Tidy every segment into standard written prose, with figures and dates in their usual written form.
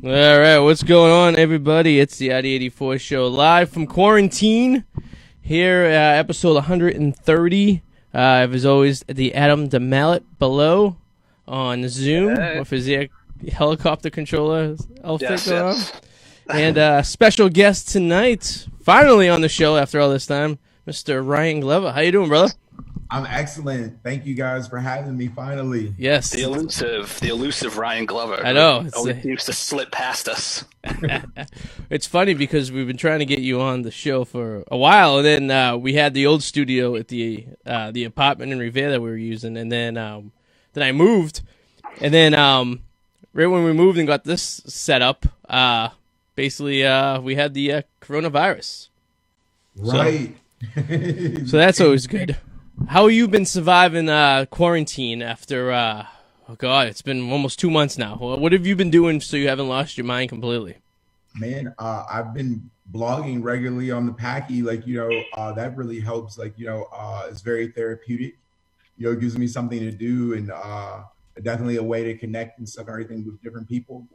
All right, what's going on, everybody? It's the Arty 84 show live from quarantine. Here, episode 130. As always, the Adam DeMallet below on Zoom with his helicopter controller outfit going on. And special guest tonight, finally on the show after all this time, Mr. Ryan Glover. How you doing, brother? I'm excellent. Thank you guys for having me finally. Yes. The elusive Ryan Glover. I know. Always seems to slip past us. It's funny because we've been trying to get you on the show for a while, and then we had the old studio at the apartment in Revere that we were using, and then I moved, and then right when we moved and got this set up, basically we had the coronavirus. Right. So that's always good. How have you been surviving quarantine after, oh God, it's been almost 2 months now. What have you been doing so you haven't lost your mind completely? Man, I've been blogging regularly on the Packie. That really helps. It's very therapeutic. It gives me something to do and definitely a way to connect and stuff, everything with different people.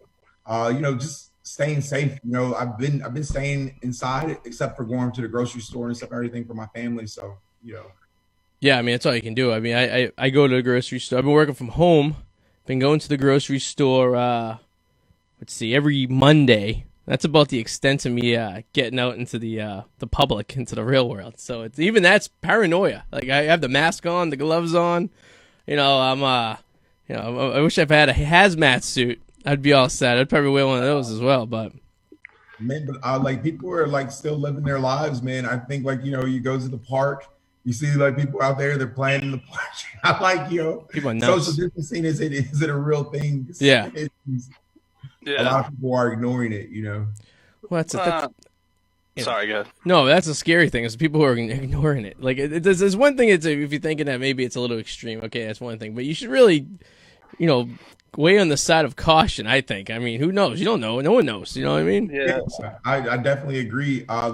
Just staying safe. I've been staying inside except for going to the grocery store and stuff, everything for my family. So, Yeah, I mean, that's all you can do. I mean, I go to the grocery store. I've been working from home. Been going to the grocery store, every Monday. That's about the extent of me getting out into the public, into the real world. So that's paranoia. Like, I have the mask on, the gloves on. I wish I've had a hazmat suit. I'd be all set. I'd probably wear one of those as well, but... Man, but people are still living their lives, man. I think you go to the park, you see people out there, they're playing in the park. People are nuts. Social distancing, is it a real thing? Yeah. A lot of people are ignoring it, Well, Sorry, go ahead. No, that's a scary thing. Is people who are ignoring it. Like, there's one thing. If you're thinking that maybe it's a little extreme, okay, that's one thing. But you should really, weigh on the side of caution, I think. I mean, who knows? You don't know. No one knows. You know what I mean? Yeah. I definitely agree. I'm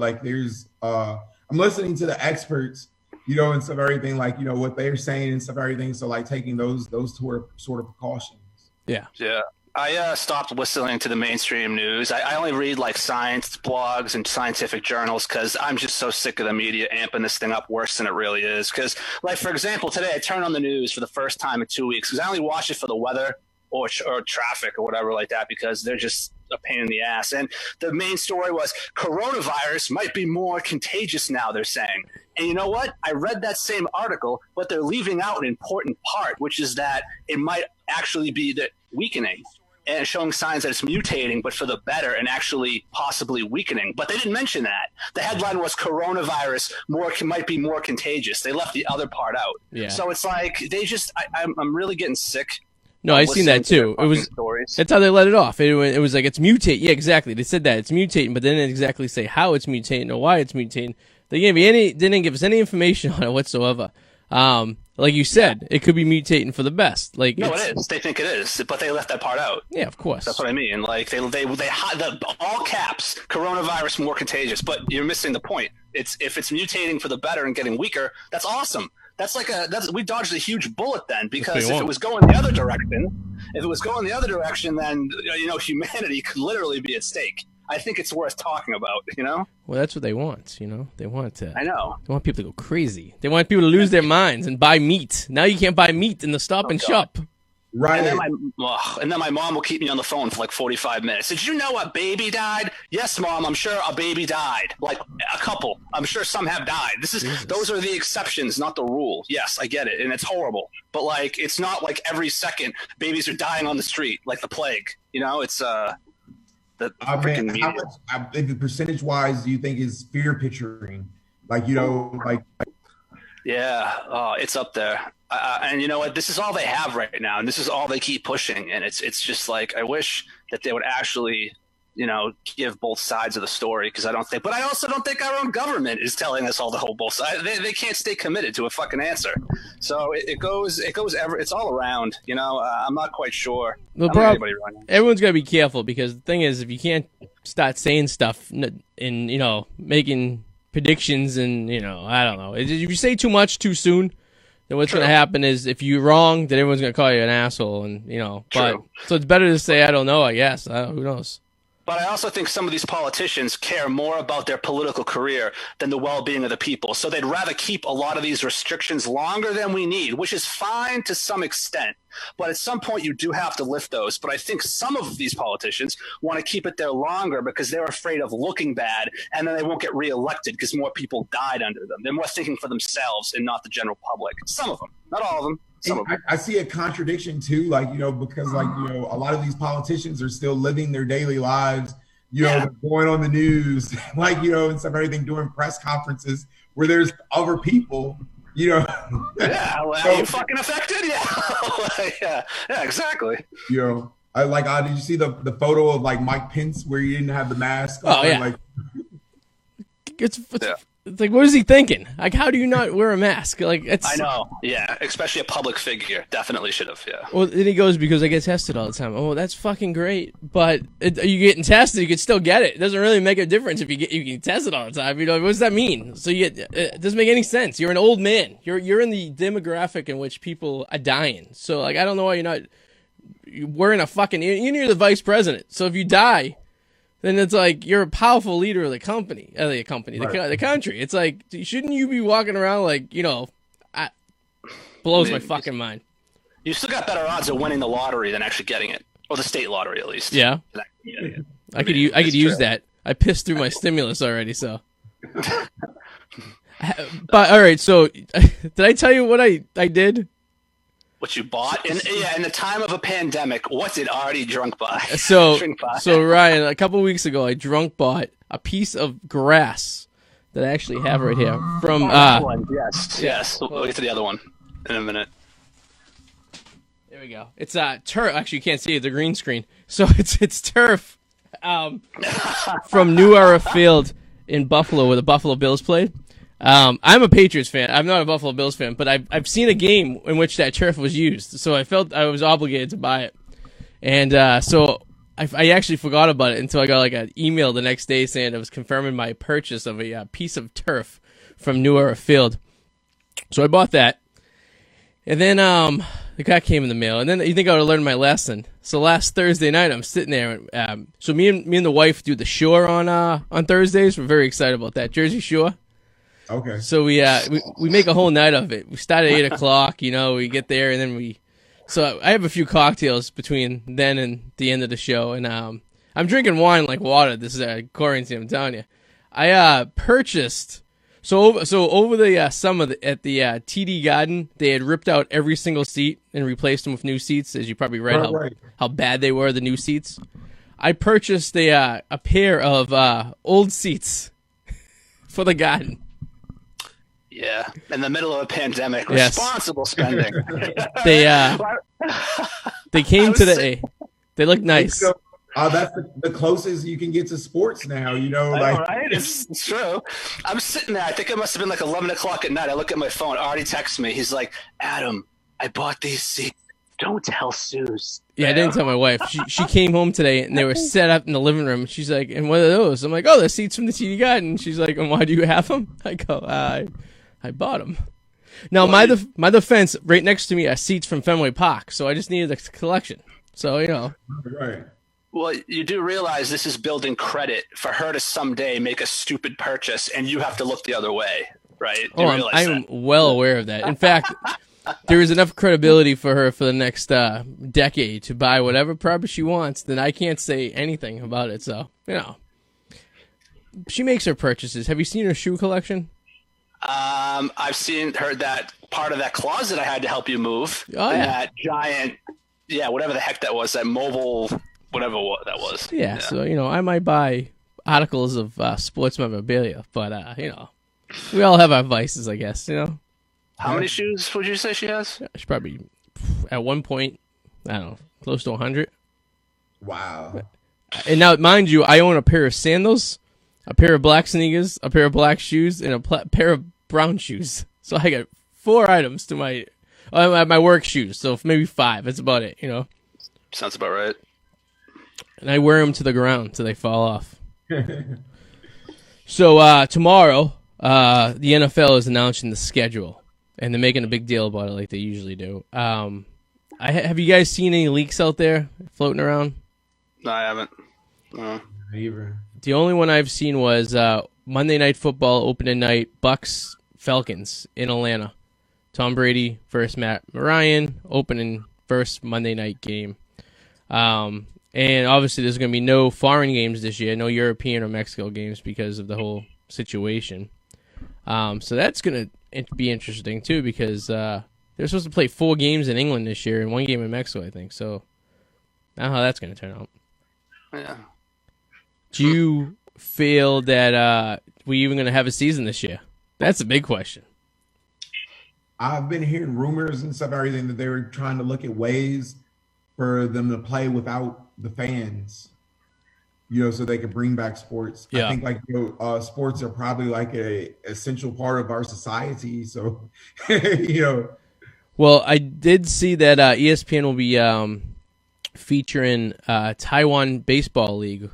listening to the experts, and stuff, everything, what they're saying and stuff, everything. So, taking those sort of precautions. Yeah. Yeah. I stopped listening to the mainstream news. I only read science blogs and scientific journals because I'm just so sick of the media amping this thing up worse than it really is. Because, for example, today I turned on the news for the first time in 2 weeks because I only watch it for the weather or traffic or whatever like that because they're just a pain in the ass. And the main story was coronavirus might be more contagious now, they're saying. And you know what? I read that same article, but they're leaving out an important part, which is that it might actually be the weakening and showing signs that it's mutating, but for the better and actually possibly weakening. But they didn't mention that. The headline was coronavirus might be more contagious. They left the other part out. Yeah. So it's I'm really getting sick. No, I seen that too. It was stories. That's how they let it off. It was like it's mutating. Yeah, exactly. They said that it's mutating, but they didn't exactly say how it's mutating or why it's mutating. They didn't give us any information on it whatsoever. Like you said, it could be mutating for the best. No, it is. They think it is, but they left that part out. Yeah, of course. That's what I mean. They all caps coronavirus more contagious, but you're missing the point. If it's mutating for the better and getting weaker, that's awesome. We dodged a huge bullet then, because if it was going the other direction, then humanity could literally be at stake. I think it's worth talking about, Well, that's what they want, They want to. I know. They want people to go crazy. They want people to lose their minds and buy meat. Now you can't buy meat in the Stop and Shop. Right. And then my mom will keep me on the phone for 45 minutes. Did you know a baby died? Yes, Mom, I'm sure a baby died. A couple. I'm sure some have died. Those are the exceptions, not the rule. Yes, I get it. And it's horrible. But it's not every second babies are dying on the street like the plague. It's the freaking media. How much, percentage-wise, do you think is fear picturing? Yeah, it's up there. And you know what? This is all they have right now, and this is all they keep pushing. And it's just I wish that they would actually, give both sides of the story, because I also don't think our own government is telling us all the whole both sides. They can't stay committed to a fucking answer. So it's all around. I'm not quite sure. Everyone's gotta be careful, because the thing is, if you can't start saying stuff and making predictions and I don't know, if you say too much too soon, then what's going to happen is if you're wrong, then everyone's going to call you an asshole, and But so it's better to say I don't know. I guess who knows. But I also think some of these politicians care more about their political career than the well-being of the people. So they'd rather keep a lot of these restrictions longer than we need, which is fine to some extent. But at some point, you do have to lift those. But I think some of these politicians want to keep it there longer because they're afraid of looking bad, and then they won't get reelected because more people died under them. They're more thinking for themselves and not the general public. Some of them, not all of them. I see a contradiction too, because a lot of these politicians are still living their daily lives, they're going on the news, and stuff, everything, doing press conferences where there's other people, Yeah, well, are you fucking affected? Yeah. yeah, exactly. Did you see the photo of Mike Pence where he didn't have the mask on? Oh, yeah. It's like, what is he thinking? How do you not wear a mask? I know, yeah, especially a public figure. Definitely should have, yeah. Well, then he goes, because I get tested all the time. Oh, that's fucking great. But you getting tested, you can still get it. It doesn't really make a difference if you get tested all the time. What does that mean? So it doesn't make any sense. You're an old man. You're in the demographic in which people are dying. So I don't know why you're wearing a fucking. You're the vice president. So if you die, then it's like you're a powerful leader of the company, right. the country. It's like, shouldn't you be walking around blows my fucking mind. You still got better odds of winning the lottery than actually getting it, or the state lottery at least. Yeah, I could use that. I pissed through my stimulus already, so. But all right, so did I tell you what I did? What you bought? In the time of a pandemic, what did Arty drunk buy? So Ryan, a couple weeks ago, I drunk bought a piece of grass that I actually have right here from. Yes. We'll get to the other one in a minute. There we go. It's turf. Actually, you can't see it. The green screen. So it's turf. From New Era Field in Buffalo, where the Buffalo Bills played. I'm a Patriots fan. I'm not a Buffalo Bills fan, but I've seen a game in which that turf was used, so I felt I was obligated to buy it. And so I actually forgot about it until I got an email the next day saying it was confirming my purchase of a piece of turf from New Era Field. So I bought that, and then the guy came in the mail, and then you think I would have learned my lesson. So last Thursday night, I'm sitting there. So me and the wife do the Shore on Thursdays. We're very excited about that, Jersey Shore. Okay. So we make a whole night of it. We start at 8:00. We get there, and then So I have a few cocktails between then and the end of the show, and I'm drinking wine like water. This is quarantine. I'm telling you. I purchased. So over the summer at the TD Garden, they had ripped out every single seat and replaced them with new seats, as you probably read how bad they were, the new seats. I purchased a pair of old seats for the Garden. Yeah, in the middle of a pandemic, responsible spending. They came today. They look nice. That's the closest you can get to sports now, right? It's true. I'm sitting there. I think it must have been 11 o'clock at night. I look at my phone. Arty texts me. He's like, Adam, I bought these seats. Don't tell Suze. Yeah, I didn't tell my wife. She came home today, and they were set up in the living room. She's like, and what are those? I'm like, oh, the seats from the TD Garden. She's like, and why do you have them? I go, I bought them. Now, my defense, right next to me are seats from Fenway Park, so I just needed a collection. So, Right. Well, you do realize this is building credit for her to someday make a stupid purchase, and you have to look the other way, right? I'm well aware of that. In fact, there is enough credibility for her for the next decade to buy whatever property she wants. Then I can't say anything about it. So, she makes her purchases. Have you seen her shoe collection? I've seen that part of that closet I had to help you move. Oh, yeah. That giant, whatever the heck that was, that mobile, whatever that was. Yeah, so, I might buy articles of sports memorabilia, but, we all have our vices, I guess, How many shoes would you say she has? She's probably, at one point, I don't know, close to 100. Wow. And now, mind you, I own a pair of sandals, a pair of black sneakers, a pair of black shoes, and a pair of brown shoes. So I got 4 items to my work shoes. So maybe 5. That's about it, Sounds about right. And I wear them to the ground till they fall off. So tomorrow, the NFL is announcing the schedule. and they're making a big deal about it like they usually do. Have you guys seen any leaks out there floating around? No, I haven't. No. Either. The only one I've seen was Monday Night Football opening night, Bucks Falcons in Atlanta. Tom Brady versus Matt Ryan, opening first Monday night game. And obviously there's going to be no foreign games this year, no European or Mexico games because of the whole situation. So that's going to be interesting too because they're supposed to play 4 games in England this year and 1 game in Mexico, I think. So I don't know how that's going to turn out. Yeah. Do you feel that we're even going to have a season this year? That's a big question. I've been hearing rumors and stuff, everything that they were trying to look at ways for them to play without the fans, so they could bring back sports. Yeah. I think sports are probably like a essential part of our society. So, Well, I did see that ESPN will be featuring Taiwan Baseball League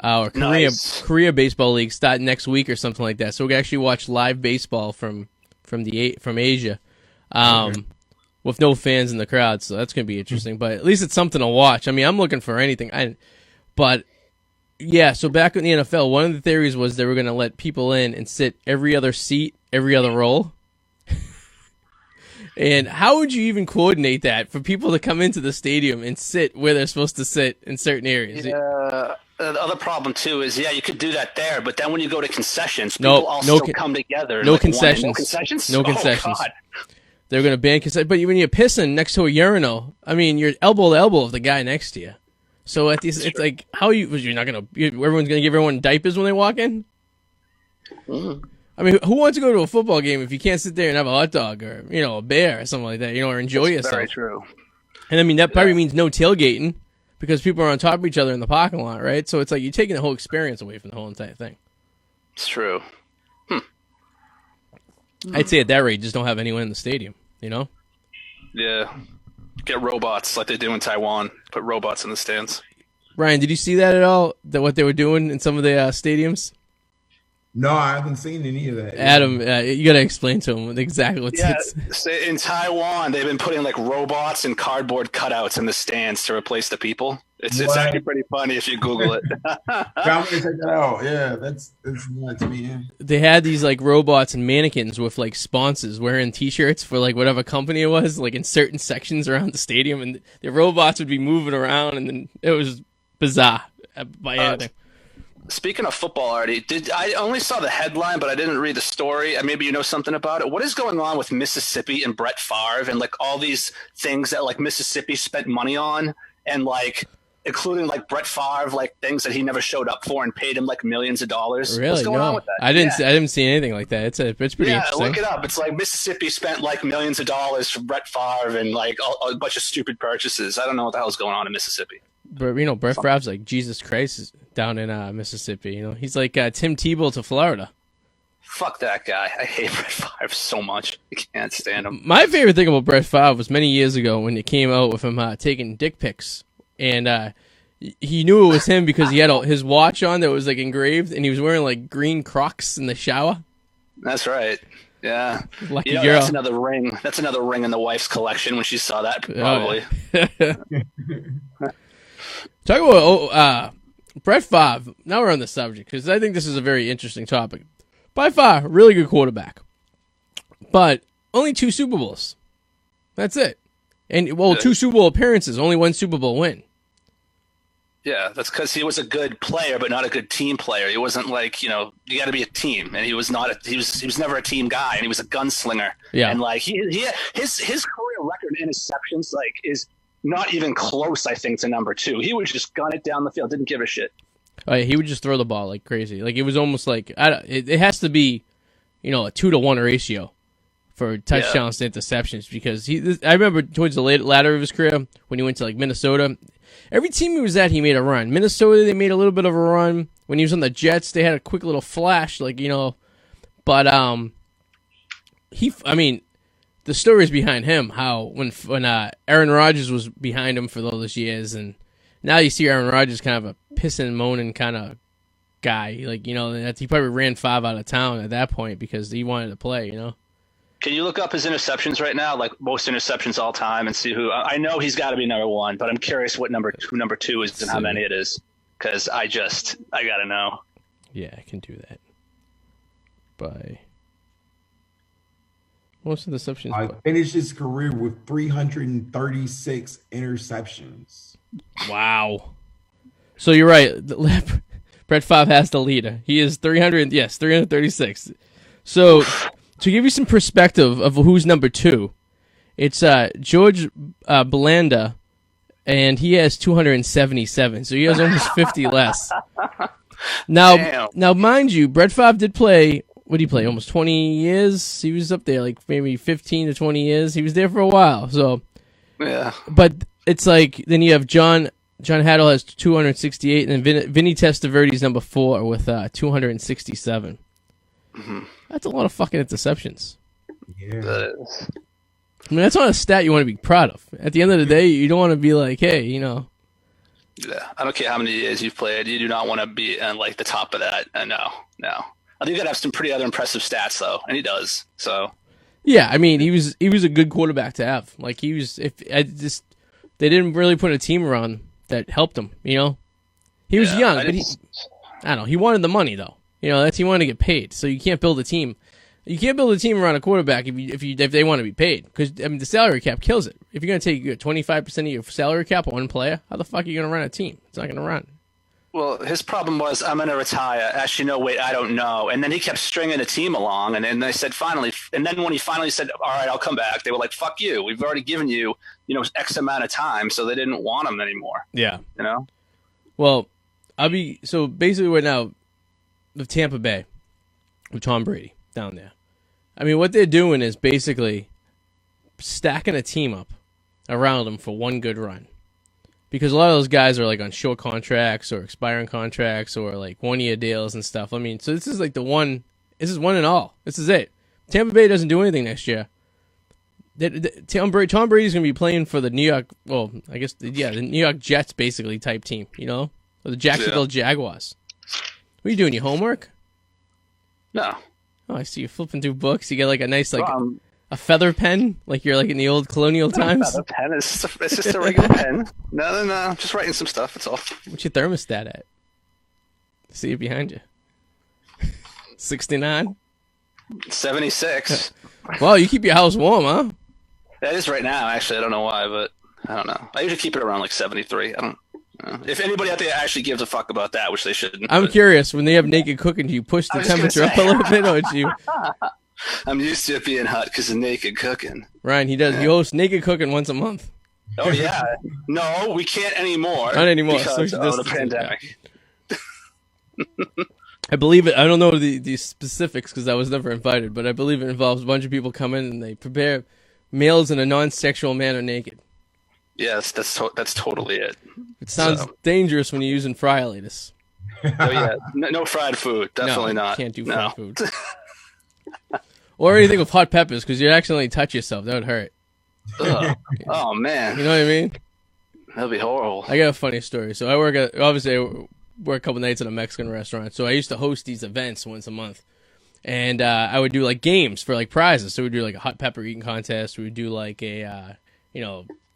or Korea Baseball League starting next week or something like that. So we can actually watch live baseball from Asia, with no fans in the crowd. So that's gonna be interesting. But at least it's something to watch. I mean, I'm looking for anything. So back in the NFL, one of the theories was they were gonna let people in and sit every other seat, every other row. And how would you even coordinate that for people to come into the stadium and sit where they're supposed to sit in certain areas? Yeah. The other problem, too, is, you could do that there, but then when you go to concessions, people all still come together. No concessions. No concessions? No concessions. God. They're going to ban concessions. But when you're pissing next to a urinal, I mean, you're elbow to elbow with the guy next to you. So it's like, you're not going to, everyone's going to give everyone diapers when they walk in? Mm. I mean, who wants to go to a football game if you can't sit there and have a hot dog or, a bear or something like that, or enjoy yourself? Very true. And I mean, that probably means no tailgating because people are on top of each other in the parking lot, right? So it's like you're taking the whole experience away from the whole entire thing. It's true. I'd say at that rate, just don't have anyone in the stadium, Yeah. Get robots like they do in Taiwan. Put robots in the stands. Ryan, did you see that at all? That what they were doing in some of the stadiums? No, I haven't seen any of that. Adam, you got to explain to him exactly what's so in Taiwan, they've been putting like robots and cardboard cutouts in the stands to replace the people. It's actually pretty funny if you Google it. I'm gonna check that out. Yeah, that's nuts to me. Yeah. They had these like robots and mannequins with like sponsors wearing T-shirts for like whatever company it was, like in certain sections around the stadium, and the robots would be moving around, and then it was bizarre by anything. Speaking of football, Arty, I only saw the headline, but I didn't read the story. Maybe you know something about it. What is going on with Mississippi and Brett Farve and like all these things that like Mississippi spent money on, and like including like Brett Farve, like things that he never showed up for and paid him like millions of dollars? Really? What's going on with that? I didn't see anything like that. It's pretty interesting. Yeah, look it up. It's like Mississippi spent like millions of dollars for Brett Farve and like a bunch of stupid purchases. I don't know what the hell's going on in Mississippi. But Brett Favre's like Jesus Christ is down in Mississippi. He's like Tim Tebow to Florida. Fuck that guy. I hate Brett Farve so much. I can't stand him. My favorite thing about Brett Favre was many years ago when it came out with him taking dick pics, and he knew it was him because he had his watch on that was like engraved, and he was wearing like green Crocs in the shower. That's right. Yeah. Lucky girl. That's another ring. That's another ring in the wife's collection when she saw that. Probably. Talk about Brett Favre. Now we're on the subject because I think this is a very interesting topic. By far, really good quarterback, but only 2 Super Bowls. That's it. And 2 Super Bowl appearances, only 1 Super Bowl win. Yeah, that's because he was a good player, but not a good team player. He wasn't like you got to be a team, and he was not. He was never a team guy, and he was a gunslinger. Yeah, and like his career record in interceptions like is not even close, I think, to number 2. He would just gun it down the field, didn't give a shit. He would just throw the ball like crazy. Like it was almost like it has to be, a 2-to-1 ratio for touchdowns to interceptions because I remember towards the latter of his career when he went to like Minnesota. Every team he was at, he made a run. Minnesota, they made a little bit of a run. When he was on the Jets, they had a quick little flash, but the stories behind him, how when Aaron Rodgers was behind him for all those years, and now you see Aaron Rodgers kind of a pissing and moaning kind of guy. Like, he probably ran 5 out of town at that point because he wanted to play, Can you look up his interceptions right now, like most interceptions all time, and see who? I know he's got to be number one, but I'm curious what number two is and how many it is, because I gotta know. Yeah, I can do that. By most interceptions. I finished his career with 336 interceptions. Wow. So you're right. Brett Farve has the leader. He is 336. So to give you some perspective of who's number two, it's George Belanda, and he has 277. So he has almost 50 less. Now, mind you, Brett Farve did play. What did he play? Almost 20 years. He was up there, like maybe 15 to 20 years. He was there for a while. So, yeah. But it's like then you have John Haddle has 268, and then Vinny Testaverde's number 4 with 267. Mm-hmm. That's a lot of fucking interceptions. Yeah. I mean, that's not a stat you want to be proud of. At the end of the day, you don't want to be like, hey, Yeah, I don't care how many years you've played. You do not want to be in like the top of that. No. I think you got to have some pretty other impressive stats though, and he does. So. Yeah, I mean, he was a good quarterback to have. Like they didn't really put a team around that helped him. He was young, but I don't know. He wanted the money though. He wanted to get paid. So you can't build a team. You can't build a team around a quarterback if they want to be paid, because I mean the salary cap kills it. If you're going to take 25% of your salary cap on one player, how the fuck are you going to run a team? It's not going to run. Well, his problem was, I'm going to retire. Actually, no, wait, I don't know. And then he kept stringing the team along, and then they said finally. And then when he finally said, "All right, I'll come back," they were like, "Fuck you. We've already given you, X amount of time," so they didn't want him anymore. Yeah. Well, so basically right now, with Tampa Bay, with Tom Brady down there. I mean, what they're doing is basically stacking a team up around him for one good run. Because a lot of those guys are like on short contracts or expiring contracts or like 1-year deals and stuff. I mean, so this is like one and all. This is it. Tampa Bay doesn't do anything next year. Tom Brady's going to be playing for the New York, the New York Jets basically type team, or the Jacksonville Jaguars. What are you doing, your homework? No. Oh, I see you flipping through books. You get like a nice a feather pen, like you're like in the old colonial times. Feather pen. It's just a regular pen. No. Just writing some stuff. That's all. What's your thermostat at? See it behind you. 69. 76. Well, you keep your house warm, huh? That is right now. Actually, I don't know why, but I don't know. I usually keep it around like 73. I don't. If anybody out there actually gives a fuck about that, which they shouldn't. I'm curious. When they have naked cooking, do you push the temperature up a little bit, or do you? I'm used to it being hot because of naked cooking. Ryan, he does. He hosts naked cooking once a month. Oh yeah. No, we can't anymore. Not anymore. Because of the pandemic. I believe it. I don't know the specifics because I was never invited, but I believe it involves a bunch of people come in and they prepare meals in a non-sexual manner naked. Yes, that's totally it. It sounds dangerous when you're using fry lettuce. Oh yeah, no fried food. Definitely not. Can't do fried food. Or anything with hot peppers, because you accidentally touch yourself. That would hurt. Oh man. You know what I mean? That'd be horrible. I got a funny story. So I work a couple nights at a Mexican restaurant. So I used to host these events once a month. And I would do like games for like prizes. So we'd do like a hot pepper eating contest. We would do like a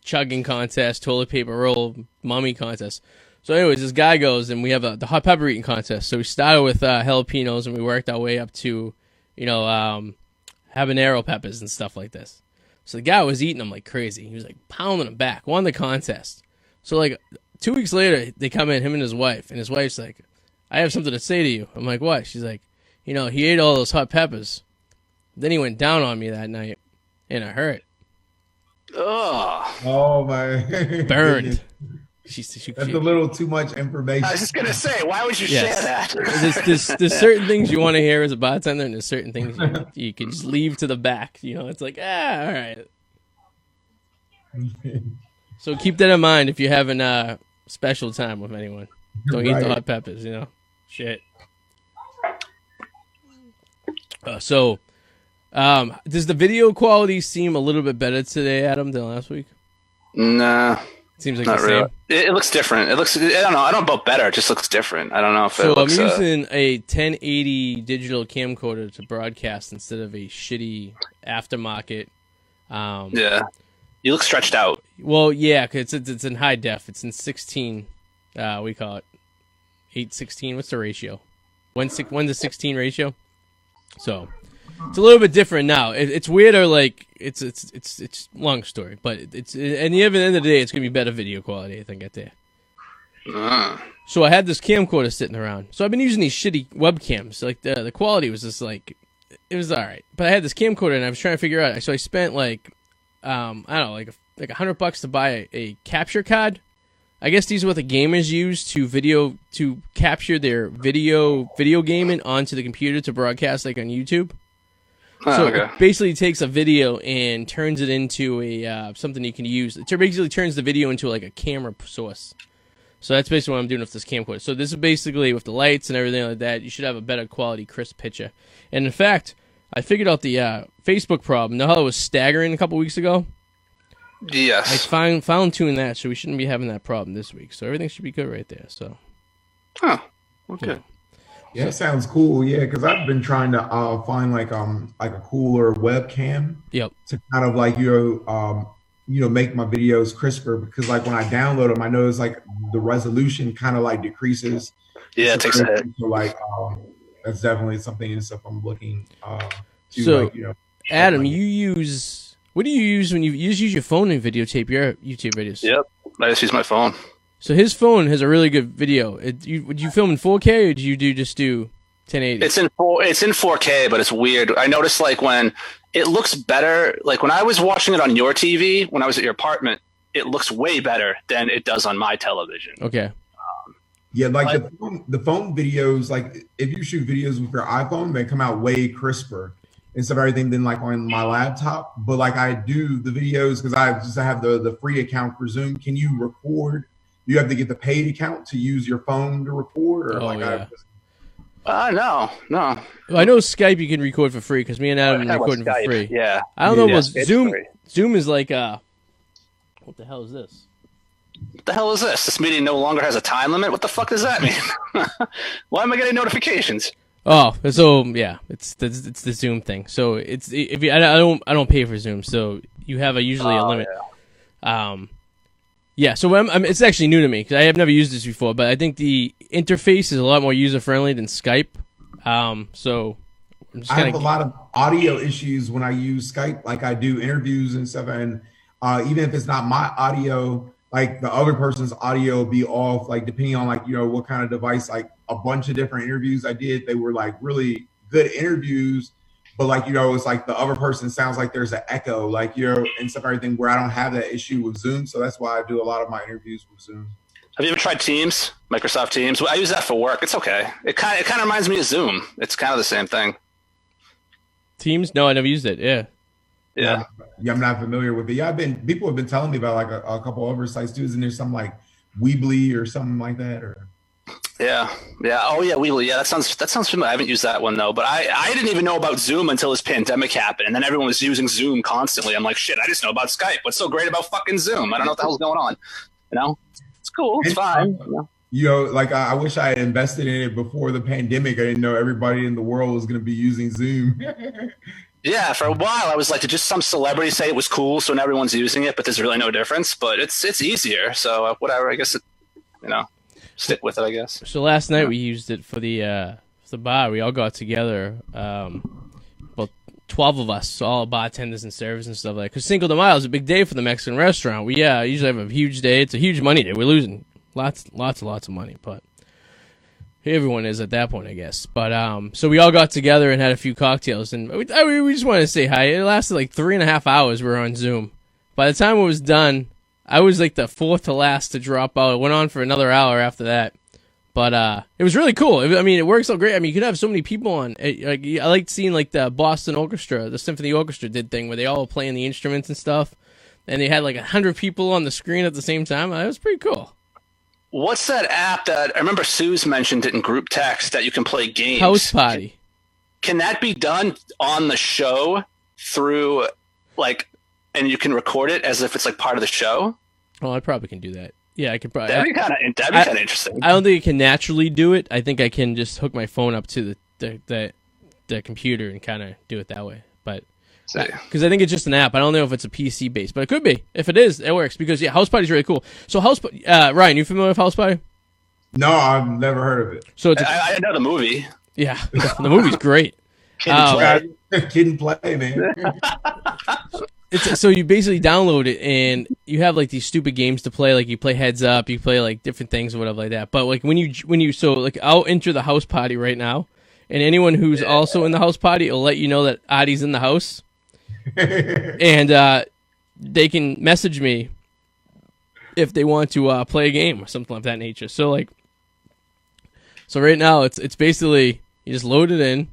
chugging contest, toilet paper roll, mummy contest. So anyways, this guy goes and we have the hot pepper eating contest. So we started with jalapenos and we worked our way up to, habanero peppers and stuff like this. So the guy was eating them like crazy. He was like pounding them back, won the contest. So like 2 weeks later, they come in, him and his wife. And his wife's like, I have something to say to you. I'm like, what? She's like, he ate all those hot peppers. Then he went down on me that night, and it hurt. Oh my! Burned. That's a little too much information. I was just gonna say, why would you share that? There's certain things you want to hear as a bartender, and there's certain things you can just leave to the back. It's like, all right. So keep that in mind if you're having a special time with anyone. Don't eat the hot peppers. Shit. Does the video quality seem a little bit better today, Adam, than last week? Nah. Seems like not the same. really. It looks different. I don't know. I don't know about better. It just looks different. I don't know if it looks... So I'm using a 1080 digital camcorder to broadcast instead of a shitty aftermarket. Yeah. You look stretched out. Well, yeah, 'cause it's in high def. It's in 16. We call it 8:16. What's the ratio? 1:16 ratio. So it's a little bit different now. It's weirder. Like it's long story, but it's and the end of the day, it's gonna be better video quality. I think at there. So I had this camcorder sitting around. So I've been using these shitty webcams. Like the quality was just like it was all right, but I had this camcorder and I was trying to figure out. So I spent like I don't know, like $100 to buy a capture card. I guess these are what the gamers use to capture their video gaming onto the computer to broadcast like on YouTube. So it basically takes a video and turns it into a something you can use. It basically turns the video into like a camera source. So that's basically what I'm doing with this camcorder. So this is basically with the lights and everything like that. You should have a better quality, crisp picture. And in fact, I figured out the Facebook problem. Know how it was staggering a couple weeks ago? Yes. I fine-tuned that, so we shouldn't be having that problem this week. So everything should be good right there. So. Oh, okay. Yeah, it sounds cool. Yeah, because I've been trying to find like a cooler webcam. Yep. To kind of like make my videos crisper, because like when I download them, I notice like the resolution kind of like decreases. Yeah, it takes a hit. So like that's definitely something and stuff I'm looking to. So, like, Adam, what do you use when you use your phone and videotape your YouTube videos? Yep, I just use my phone. So his phone has a really good video. Would you film in 4K or do you just do 1080? It's in 4K, but it's weird. I noticed like when it looks better, like when I was watching it on your TV, when I was at your apartment, it looks way better than it does on my television. Okay. Yeah, like the phone videos, like if you shoot videos with your iPhone, they come out way crisper instead of everything than like on my laptop. But like I do the videos because I have the free account for Zoom. Can you record? You have to get the paid account to use your phone to record, or yeah. No. Well, I know Skype you can record for free because me and Adam are recording for free. Yeah. I don't know about Zoom. Free. Zoom is like what the hell is this? What the hell is this? This meeting no longer has a time limit? What the fuck does that mean? Why am I getting notifications? Oh, so yeah, it's the Zoom thing. So it's I don't pay for Zoom, so you have usually a limit. Yeah. Yeah, so it's actually new to me because I have never used this before, but I think the interface is a lot more user friendly than Skype. So I'm just I have a lot of audio issues when I use Skype, like I do interviews and stuff, and even if it's not my audio, like the other person's audio will be off, like depending on like what kind of device. Like a bunch of different interviews I did, they were like really good interviews. But like, it's like the other person sounds like there's an echo, like, and stuff, everything, where I don't have that issue with Zoom. So that's why I do a lot of my interviews with Zoom. Have you ever tried Teams, Microsoft Teams? I use that for work. It's okay. It kind of reminds me of Zoom. It's kind of the same thing. Teams? No, I never used it. Yeah. Yeah, I'm not familiar with it. Yeah, people have been telling me about like a couple other sites too. Isn't there something like Weebly or something like that? Or Yeah. Oh, yeah, Weebly. Yeah, that sounds familiar. I haven't used that one, though. But I didn't even know about Zoom until this pandemic happened. And then everyone was using Zoom constantly. I'm like, shit, I just know about Skype. What's so great about fucking Zoom? I don't know what the hell's going on. It's cool. It's fine. Like I wish I had invested in it before the pandemic. I didn't know everybody in the world was going to be using Zoom. Yeah, for a while I was like, did just some celebrity say it was cool, so now everyone's using it, but there's really no difference. But it's easier, so whatever. I guess stick with it, I guess. So last night we used it for the bar. We all got together, about 12 of us, all bartenders and servers and stuff like that. Because Cinco de Mayo is a big day for the Mexican restaurant. We usually have a huge day. It's a huge money day. We're losing lots of money, but everyone is at that point, I guess. But so we all got together and had a few cocktails, and we just wanted to say hi. It lasted like 3.5 hours. We were on Zoom. By the time it was done, I was like the fourth to last to drop out. It went on for another hour after that. But it was really cool. It works out great. I mean, you could have so many people on. I liked seeing like the Boston Orchestra, the Symphony Orchestra did thing where they all were playing the instruments and stuff. And they had like 100 people on the screen at the same time. It was pretty cool. What's that app that I remember Sue's mentioned it in group text that you can play games? House Party. Can that be done on the show through and you can record it as if it's like part of the show? Oh, I probably can do that. Yeah, I could probably. That'd be kind of interesting. I don't think I can naturally do it. I think I can just hook my phone up to the computer and kind of do it that way. But Because I think it's just an app. I don't know if it's a PC based, but it could be. If it is, it works. Because House Party's really cool. So Ryan, you familiar with House Party? No, I've never heard of it. So I know the movie. Yeah, the movie's great. Kid and play, man. So you basically download it and you have like these stupid games to play. Like you play Heads Up, you play like different things or whatever like that. But like when you I'll enter the house party right now, and anyone who's also in the house party will let you know that Arty's in the house, and they can message me if they want to play a game or something of that nature. So right now it's basically you just load it in.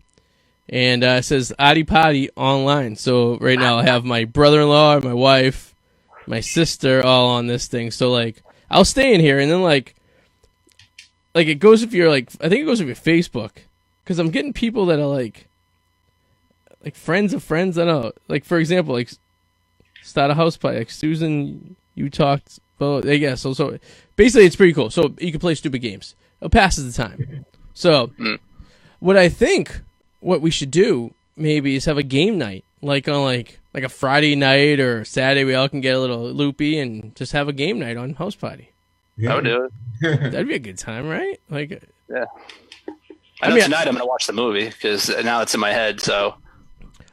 And it says Arty Party online. So right now I have my brother-in-law, my wife, my sister all on this thing. So like I'll stay in here and then like it goes if you're like I think it goes with your Facebook because I'm getting people that are like friends of friends. I don't know. Like for example, like start a house party. Like Susan, you talked about yeah. So basically it's pretty cool. So you can play stupid games. It passes the time. So what I think. What we should do maybe is have a game night, like on like a Friday night or Saturday. We all can get a little loopy and just have a game night on House Party. Yeah. I would do it. That'd be a good time, right? Like, yeah. I know tonight I'm gonna watch the movie because now it's in my head. So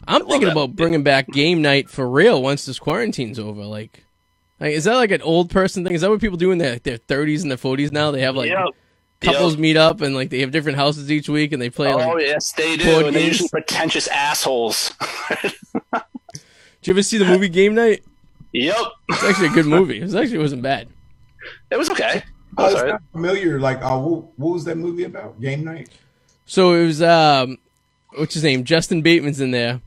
I'm thinking about bringing back game night for real once this quarantine's over. Like, is that like an old person thing? Is that what people do in their 30s and their 40s now? They have like. Yep. Couples meet up and like they have different houses each week and they play. Oh yes, they do. And they're usually pretentious assholes. Did you ever see the movie Game Night? Yep. It's actually a good movie. It wasn't bad. It was okay. It's not familiar. Like, what was that movie about? Game Night. So it was what's his name? Justin Bateman's in there,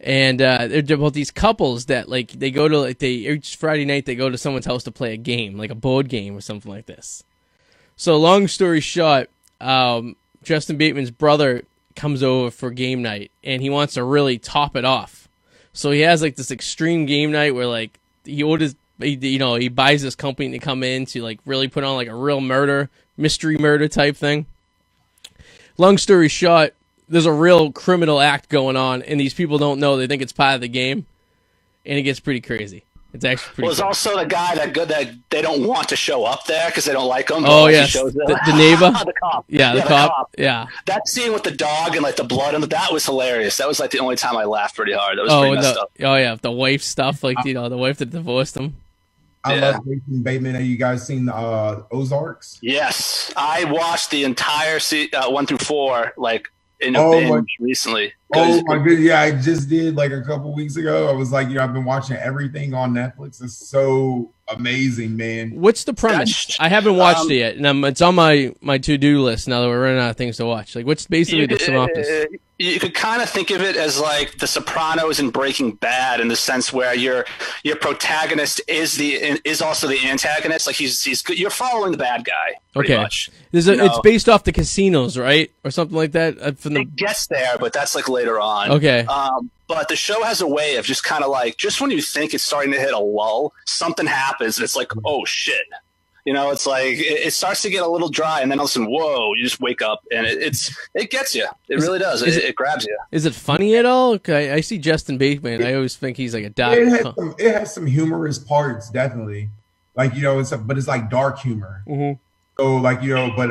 and they're about these couples that like they go to each Friday night they go to someone's house to play a game, like a board game or something like this. So long story short, Justin Bateman's brother comes over for game night, and he wants to really top it off. So he has like this extreme game night where like he orders, he buys this company to come in to like really put on like a real mystery murder type thing. Long story short, there's a real criminal act going on, and these people don't know. They think it's part of the game, and it gets pretty crazy. It's actually pretty. Well, there's also the guy that they don't want to show up there because they don't like him. Oh yes, the neighbor, the cop. Yeah, the cop. Yeah, that scene with the dog and like the blood and that was hilarious. That was like the only time I laughed pretty hard. That was pretty messed up. Oh yeah, the wife stuff, like the wife that divorced him. I love Jason Bateman. Have you guys seen Ozarks? Yes, I watched the entire 1 through 4 like in a binge recently. Oh my goodness! Yeah, I just did like a couple weeks ago. I was like, I've been watching everything on Netflix. It's so amazing, man. What's the premise? I haven't watched it yet, and it's on my to-do list now that we're running out of things to watch. Like, what's basically the synopsis? You could kind of think of it as like The Sopranos and Breaking Bad in the sense where your protagonist is also the antagonist. Like he's you're following the bad guy. Pretty much. It's based off the casinos, right, or something like that. It gets there, but that's like later on. Okay. But the show has a way of just kind of like just when you think it's starting to hit a lull, something happens and it's like, oh shit. It's like it starts to get a little dry, and then all of a sudden, whoa! You just wake up, and it gets you. It really does. It grabs you. Is it funny at all? Okay, I see Justin Bateman. I always think he's like a dog. It has some humorous parts, definitely. Like but it's like dark humor. Mm-hmm. So like but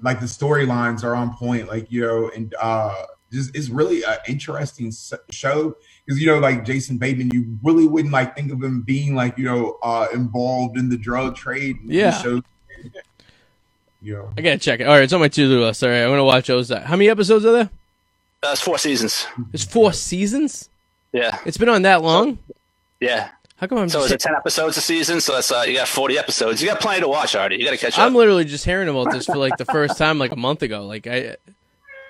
like the storylines are on point. Like and just it's really an interesting show. Because like Jason Bateman, you really wouldn't like think of him being like involved in the drug trade. Yeah. I gotta check it. All right, it's on my to-do list. All right, I'm gonna watch those. How many episodes are there? It's 4 seasons. There's 4 seasons. Yeah. It's been on that long. Yeah. How come So is it 10 episodes a season? So that's you got 40 episodes. You got plenty to watch, Arty. You got to catch up. I'm literally just hearing about this for like the first time like a month ago. Like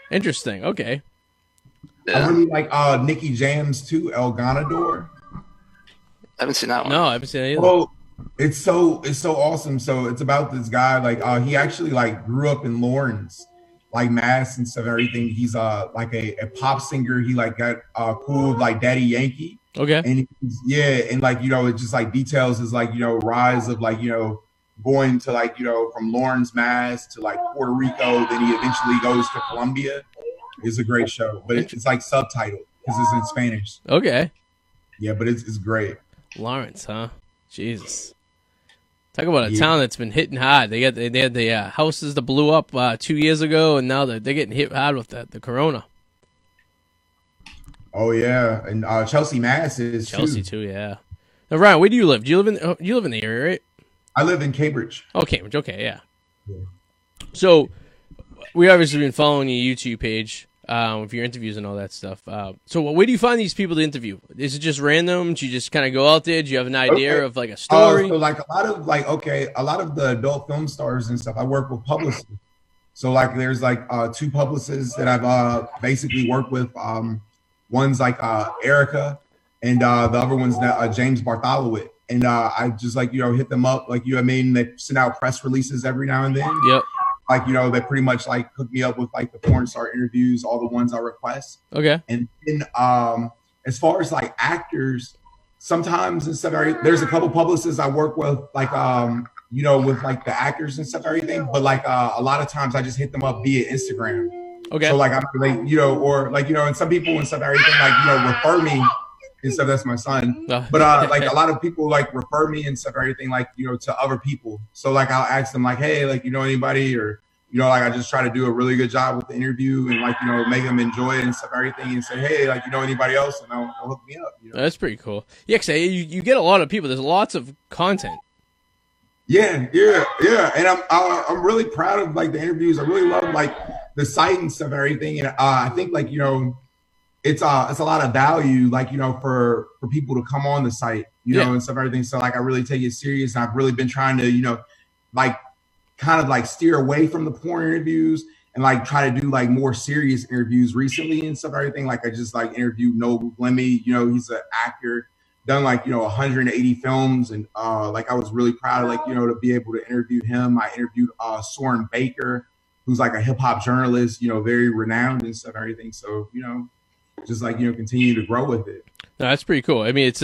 interesting. Okay. Yeah. I really like Nicky Jam's too, El Ganador. I haven't seen that one. No, I haven't seen it either. Well, it's so awesome. So it's about this guy, like he actually like grew up in Lawrence, like Mass and stuff and everything. He's like a pop singer. He like got cool like Daddy Yankee. Okay. And and like it just like details his like rise of like going to like from Lawrence, Mass to like Puerto Rico. Then he eventually goes to Colombia. It's a great show, but it's like subtitled. because it's in Spanish. Okay. Yeah, but it's great. Lawrence, huh? Jesus. Talk about a town that's been hitting hard. They had the houses that blew up 2 years ago, and now they're getting hit hard with the corona. Oh yeah, and Chelsea, Mass is Chelsea too. Yeah. Now, Ryan, where do you live? Do you live in the area, right? I live in Cambridge. Oh, Cambridge. Okay, yeah. So we obviously been following your YouTube page with your interviews and all that stuff. So where do you find these people to interview? Is it just random? Do you just kind of go out there? Do you have an idea of like a story? So like a lot of the adult film stars and stuff, I work with publicists. So like there's like 2 publicists that I've basically worked with. One's like Erica, and the other one's James Bartholowit. And I just like, hit them up. Like, they send out press releases every now and then. Yep. Like, they pretty much like hook me up with like the porn star interviews, all the ones I request. Okay. And then as far as like actors, sometimes and stuff, there's a couple publicists I work with, like, with like the actors and stuff, everything. But like a lot of times I just hit them up via Instagram. Okay. So like I'm like, or like, and some people and stuff, everything like, refer me and stuff. That's my son. But like a lot of people like refer me and stuff, everything like, to other people. So like I'll ask them like, hey, like, anybody, or, like I just try to do a really good job with the interview and like, make them enjoy it and stuff, everything, and say, hey, like, anybody else, and they'll hook me up. That's pretty cool. Yeah, because you get a lot of people. There's lots of content. Yeah. And I'm really proud of like the interviews. I really love like the site and stuff, everything. And I think like, it's a lot of value, like, for people to come on the site, and stuff, everything. So like, I really take it serious. And I've really been trying to, like kind of like steer away from the porn interviews and like try to do like more serious interviews recently and stuff, everything. Like I just like interviewed Noble Glemmy, he's an actor, done like, 180 films. And like, I was really proud of like, to be able to interview him. I interviewed Soren Baker, who's like a hip hop journalist, very renowned and stuff, everything. So, just like, continue to grow with it. No, that's pretty cool. I mean, it's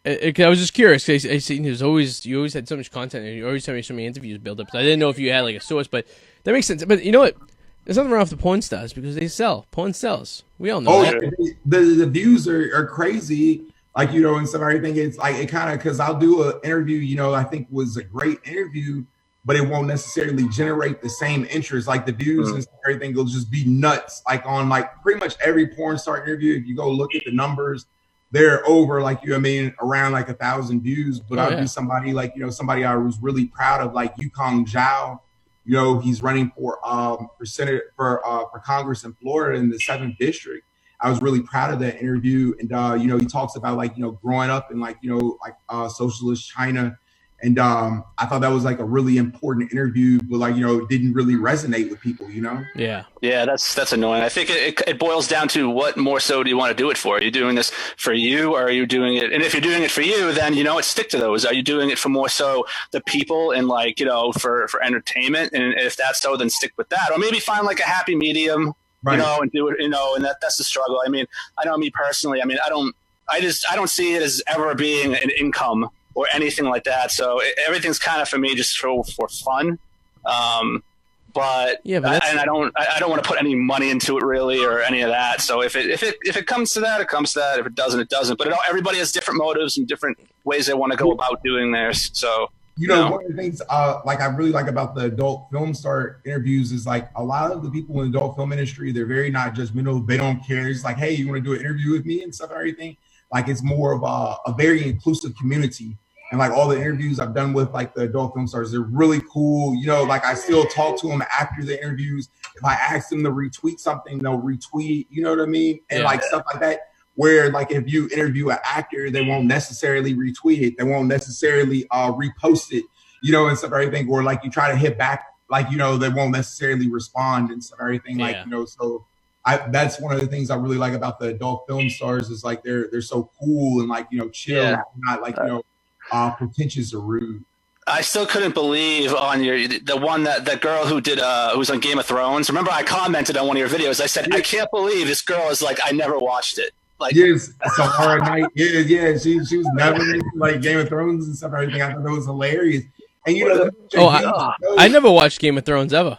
I was just curious. I seen you always had so much content, and you always had so many interviews built up. So I didn't know if you had like a source, but that makes sense. But you know what? There's nothing wrong with the porn stars because they sell. Porn sells. We all know that. Yeah. The views are crazy. Like, and stuff, everything. It's like, it kind of, because I'll do an interview, I think was a great interview, but it won't necessarily generate the same interest. Like the views and stuff, everything will just be nuts. Like on like pretty much every porn star interview, if you go look at the numbers, they're over like, around like 1,000 views. But I'll do somebody like, somebody I was really proud of, like Yukong Zhao. He's running for Senate for Congress in Florida in the 7th district. I was really proud of that interview. And, he talks about like, growing up in like, socialist China. And I thought that was like a really important interview, but like, it didn't really resonate with people, Yeah. Yeah, that's annoying. I think it boils down to what more so do you want to do it for? Are you doing this for you, or are you doing it? And if you're doing it for you, then, stick to those. Are you doing it for more so the people and like, for entertainment? And if that's so, then stick with that. Or maybe find like a happy medium, right, and do it, and that's the struggle. I mean, I know me personally, I mean, I don't see it as ever being an income or anything like that. So everything's kind of for me just for fun. But I don't want to put any money into it really, or any of that. So if it comes to that, it comes to that. If it doesn't, it doesn't. But everybody has different motives and different ways they want to go about doing theirs. So one of the things like I really like about the adult film star interviews is like a lot of the people in the adult film industry, they're very not judgmental. They don't care. It's like, hey, you want to do an interview with me and stuff and everything. Like it's more of a very inclusive community. And like all the interviews I've done with like the adult film stars, they're really cool. Like I still talk to them after the interviews. If I ask them to retweet something, they'll retweet, you know what I mean? And like stuff like that, where like if you interview an actor, they won't necessarily retweet it. They won't necessarily repost it, and stuff, everything. Or like you try to hit back, like, they won't necessarily respond and stuff, everything. Like, so that's one of the things I really like about the adult film stars is like, they're so cool and like, chill, not like, pretentious or rude. I still couldn't believe on the one that girl who did who's on Game of Thrones. Remember, I commented on one of your videos. I said, I can't believe this girl is like, I never watched it. Like, yes, so hard night. Yeah. She was never into like Game of Thrones and stuff. Everything. I thought that was hilarious. And I never watched Game of Thrones ever.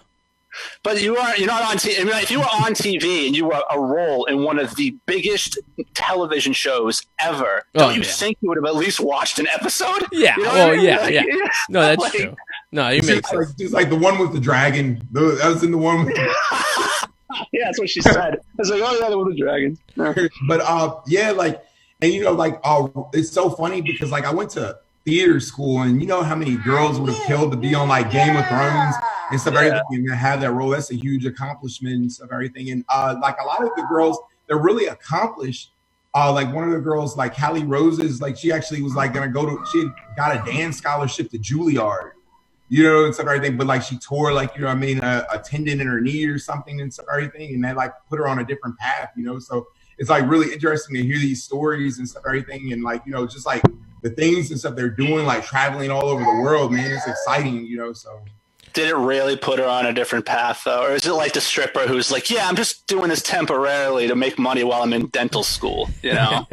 But you're not on TV. I mean, if you were on TV and you were a role in one of the biggest television shows ever, don't you think you would have at least watched an episode? Yeah. You know well, I mean? yeah. No, that's true. No, you make sense. Just like the one with the dragon. That was in the one with yeah, that's what she said. I was like, oh, yeah, the one with the dragon. But yeah, like, and it's so funny because like I went to theater school, and you know how many girls would have killed to be on like Game of Thrones and stuff, everything, and to have that role. That's a huge accomplishment and stuff, everything. And like a lot of the girls, they're really accomplished. Like one of the girls, like Hallie Roses, like she actually was like gonna she got a dance scholarship to Juilliard, you know, and stuff, everything. But like she tore like, you know what I mean, a tendon in her knee or something and stuff, everything, and they like put her on a different path, you know. So it's like really interesting to hear these stories and stuff, everything, and like, you know, just like the things and stuff they're doing, like traveling all over the world, man. It's exciting, you know. So did it really put her on a different path, though? Or is it like the stripper who's like, yeah, I'm just doing this temporarily to make money while I'm in dental school, you know?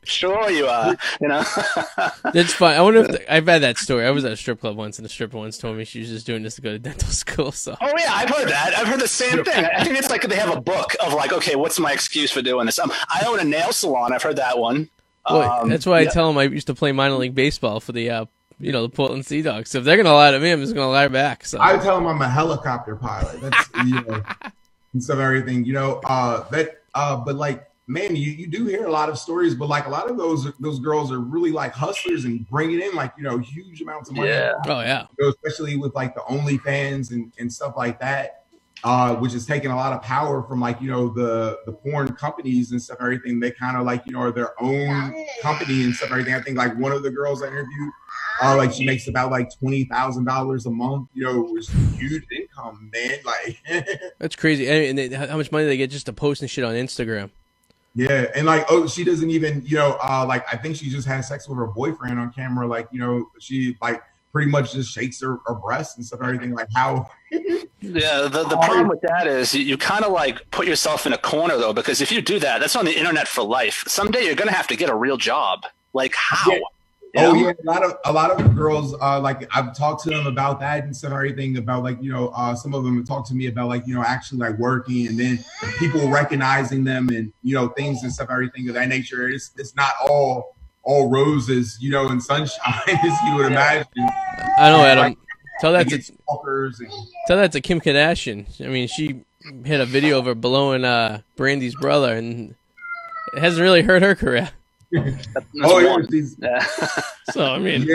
Sure you are, you know? That's fine. I wonder if I've had that story. I was at a strip club once, and the stripper once told me she was just doing this to go to dental school. So. Oh, yeah, I've heard that. I've heard the same thing. I think it's like they have a book of like, okay, what's my excuse for doing this? I own a nail salon. I've heard that one. Well, that's why I tell them I used to play minor league baseball for the the Portland Sea Dogs. So if they're gonna lie to me, I'm just gonna lie back. So I tell them I'm a helicopter pilot. That's you know, and some everything, you know. But like, man, you do hear a lot of stories, but like a lot of those girls are really like hustlers and bringing in like, you know, huge amounts of money. Yeah. Oh yeah. You know, especially with like the OnlyFans and stuff like that. Which is taking a lot of power from like, you know, the porn companies and stuff, everything. They kind of like, you know, are their own company and stuff, everything. I think like one of the girls I interviewed, like she makes about like $20,000 a month, you know, which is huge income, man. Like that's crazy. And how much money they get just to post and shit on Instagram. Yeah, and like, oh, she doesn't even, you know, like I think she just had sex with her boyfriend on camera. Like, you know, she like pretty much just shakes her breasts and stuff, everything. Like how. Yeah, the problem with that is you kind of like put yourself in a corner though, because if you do that, that's on the internet for life. Someday you're gonna have to get a real job. Like how? Yeah. Oh yeah, a lot of girls like I've talked to them about that and stuff, everything about like, you know, some of them have talked to me about like, you know, actually like working and then people recognizing them and, you know, things and stuff, everything of that nature. It's not all roses, you know, and sunshine as you would imagine. I know, Adam. Like, tell that to Kim Kardashian. I mean, she had a video of her blowing Brandy's brother, and it hasn't really hurt her career. Yeah. So I mean,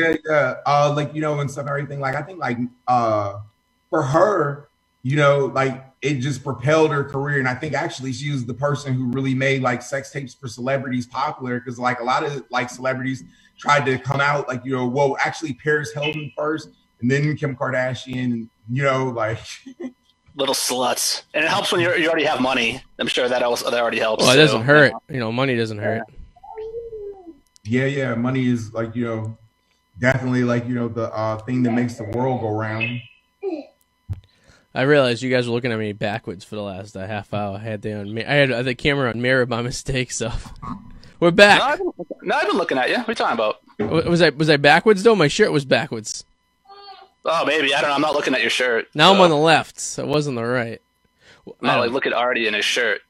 like, you know, and stuff, everything. Like I think like for her, you know, like it just propelled her career, and I think actually she was the person who really made like sex tapes for celebrities popular, because like a lot of like celebrities tried to come out like, you know, well, actually Paris Hilton first, and then Kim Kardashian, you know, like. Little sluts, and it helps when you already have money. I'm sure that already helps. Well, it doesn't hurt. You know, money doesn't hurt. Yeah, money is like, you know, definitely like, you know, the thing that makes the world go round. I realized you guys were looking at me backwards for the last half hour. I had the camera on mirror by mistake, so we're back. No, I've been looking at you. What are you talking about? Was I backwards though? My shirt was backwards. Oh, maybe. I don't know. I'm not looking at your shirt. Now I'm on the left, so it was on the right. No, like look at Arty in his shirt.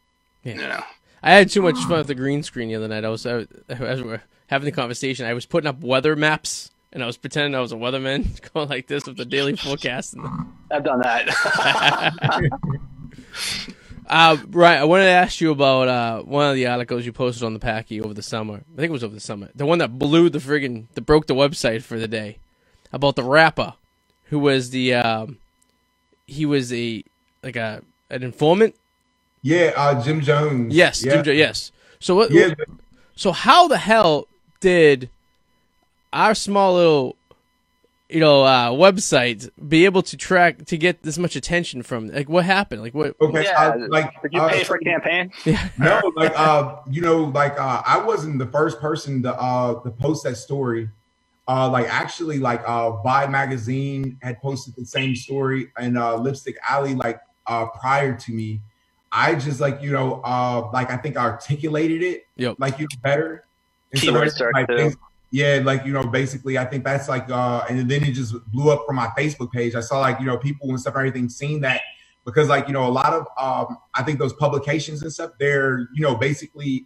Yeah. You know. I had too much fun with the green screen the other night. I was having the conversation. I was putting up weather maps, and I was pretending I was a weatherman, going like this with the daily forecast. I've done that. Right, I wanted to ask you about one of the articles you posted on the Packie over the summer. I think it was over the summer. The one that broke the website for the day, about the rapper who was an informant. Yeah, Jim Jones. Yes, yeah. Yes. So what? Yeah. So how the hell did our small little, website be able to get this much attention from? Like, what happened? Like, what? Okay, did you pay for a campaign? Yeah. No, I wasn't the first person to post that story. Vibe magazine had posted the same story, and Lipstick Alley prior to me. I just I think I articulated it better. Keyword search too. Yeah, basically I think that's and then it just blew up from my Facebook page. I saw people and stuff, everything, seeing that. because like, a lot of, I think those publications and stuff, they're, basically,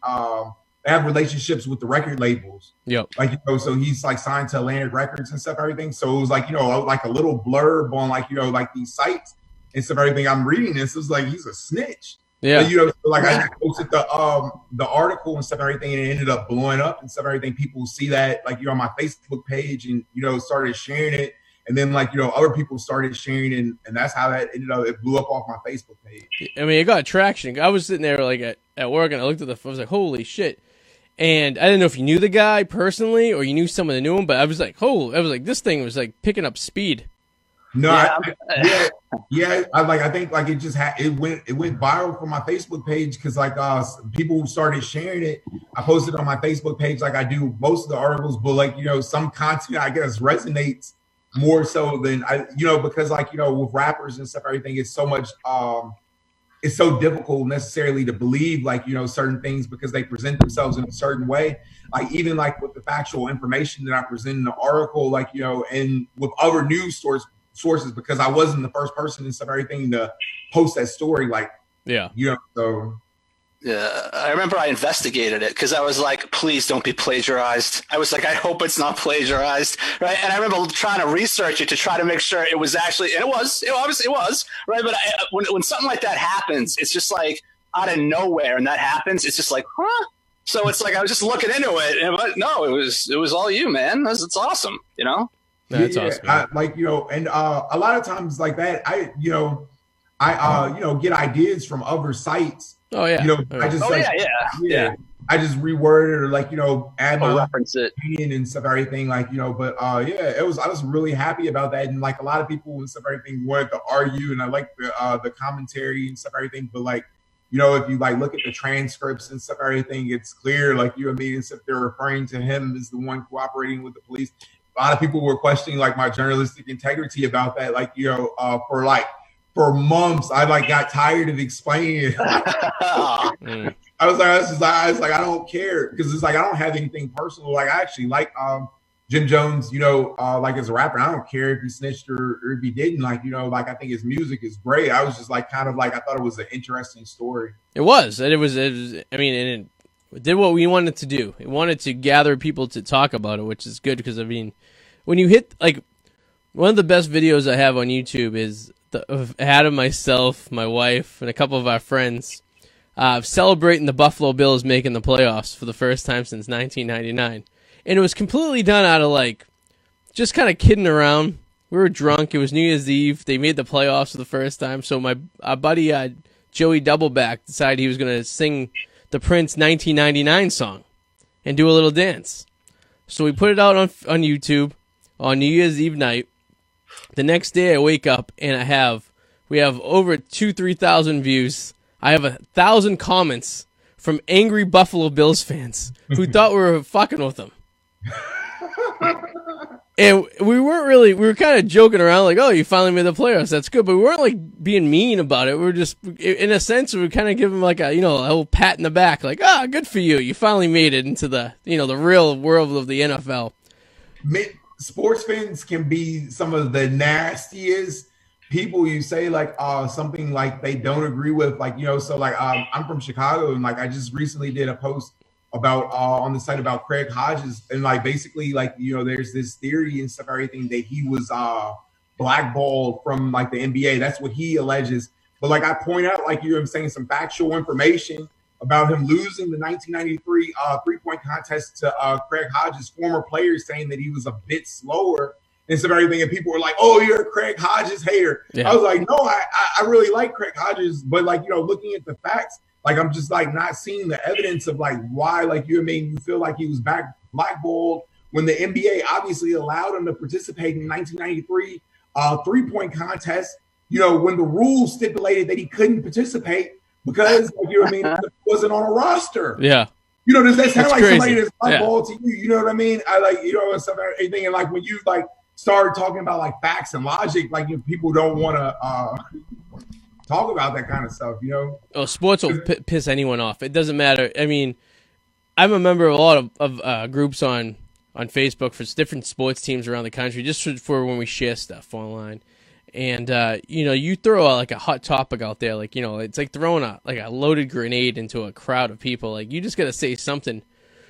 they have relationships with the record labels. Yep. Like, so he's like signed to Atlantic Records and stuff, everything. So it was like, like a little blurb on like, like these sites and stuff, everything. I'm reading this. It was like, he's a snitch. Yeah. But, so like I posted the article and stuff, everything, and it ended up blowing up and stuff, everything. People see that like, on my Facebook page and, started sharing it. And then like, other people started sharing and that's how that ended up. It blew up off my Facebook page. I mean, it got traction. I was sitting there like at work and I looked at I was like, holy shit. And I didn't know if you knew the guy personally or you knew someone that knew him, but I was like, this thing was like picking up speed. No, yeah. I think like it just it went viral from my Facebook page because like people started sharing it. I posted on my Facebook page like I do most of the articles, but like some content I guess resonates more so than I because like with rappers and stuff, everything is so much it's so difficult necessarily to believe like certain things because they present themselves in a certain way, like even like with the factual information that I present in the article, like and with other news sources because I wasn't the first person and stuff, everything to post that story, like so. Yeah, I remember I investigated it because I was like, please don't be plagiarized. I was like, I hope it's not plagiarized, right? And I remember trying to research it to try to make sure it was actually, and it obviously was, right? But when something like that happens, it's just like out of nowhere, and that happens, it's just like, huh? So it's like I was just looking into it, and no, it was all you, man. It's awesome, That's awesome. And a lot of times like that, I get ideas from other sites. Oh yeah. I just I just reword it or like add my reference it and stuff, everything like but I was really happy about that, and like a lot of people and stuff, everything wanted to argue, and I like the commentary and stuff, everything, but like if you like look at the transcripts and stuff, everything, it's clear like and stuff, they're referring to him as the one cooperating with the police. A lot of people were questioning like my journalistic integrity about that, like for months, I like got tired of explaining it. I was like, I don't care because it's like I don't have anything personal. Like I actually like Jim Jones, like as a rapper. I don't care if he snitched or if he didn't. Like like I think his music is great. I was just like kind of like I thought it was an interesting story. It was. I mean, and it did what we wanted to do. It wanted to gather people to talk about it, which is good because I mean, when you hit like one of the best videos I have on YouTube is of Adam, myself, my wife, and a couple of our friends celebrating the Buffalo Bills making the playoffs for the first time since 1999. And it was completely done out of, like, just kind of kidding around. We were drunk. It was New Year's Eve. They made the playoffs for the first time. So our buddy Joey Doubleback decided he was going to sing the Prince 1999 song and do a little dance. So we put it out on YouTube on New Year's Eve night. The next day I wake up and we have over 3,000 views. I have 1,000 comments from angry Buffalo Bills fans who thought we were fucking with them. And we were kind of joking around like, oh, you finally made the playoffs. That's good. But we weren't like being mean about it. We were just, in a sense, we were kind of giving them like a little pat in the back. Like, good for you. You finally made it into the real world of the NFL. Sports fans can be some of the nastiest people. You say like something like they don't agree with, like so like I'm from Chicago, and like I just recently did a post about on the site about Craig Hodges, and like basically like there's this theory and stuff, everything that he was blackballed from like the NBA. That's what he alleges. But like I point out, like I'm saying, some factual information about him losing the 1993 three-point contest to Craig Hodges, former players saying that he was a bit slower and some everything. And people were like, oh, you're a Craig Hodges hater. Yeah. I was like, no, I really like Craig Hodges. But like, looking at the facts, like I'm just like not seeing the evidence of like why, like you feel like he was blackballed when the NBA obviously allowed him to participate in the 1993 three-point contest, when the rules stipulated that he couldn't participate because it wasn't on a roster. Yeah. Does that sound like crazy. Somebody that's blackballed to you? You know what I mean? I like, and stuff, everything. And like when you like start talking about like facts and logic, like people don't want to talk about that kind of stuff, Oh, sports will piss anyone off. It doesn't matter. I mean, I'm a member of a lot of groups on Facebook for different sports teams around the country, just for when we share stuff online. And you throw like a hot topic out there, like it's like throwing a loaded grenade into a crowd of people. Like you just gotta say something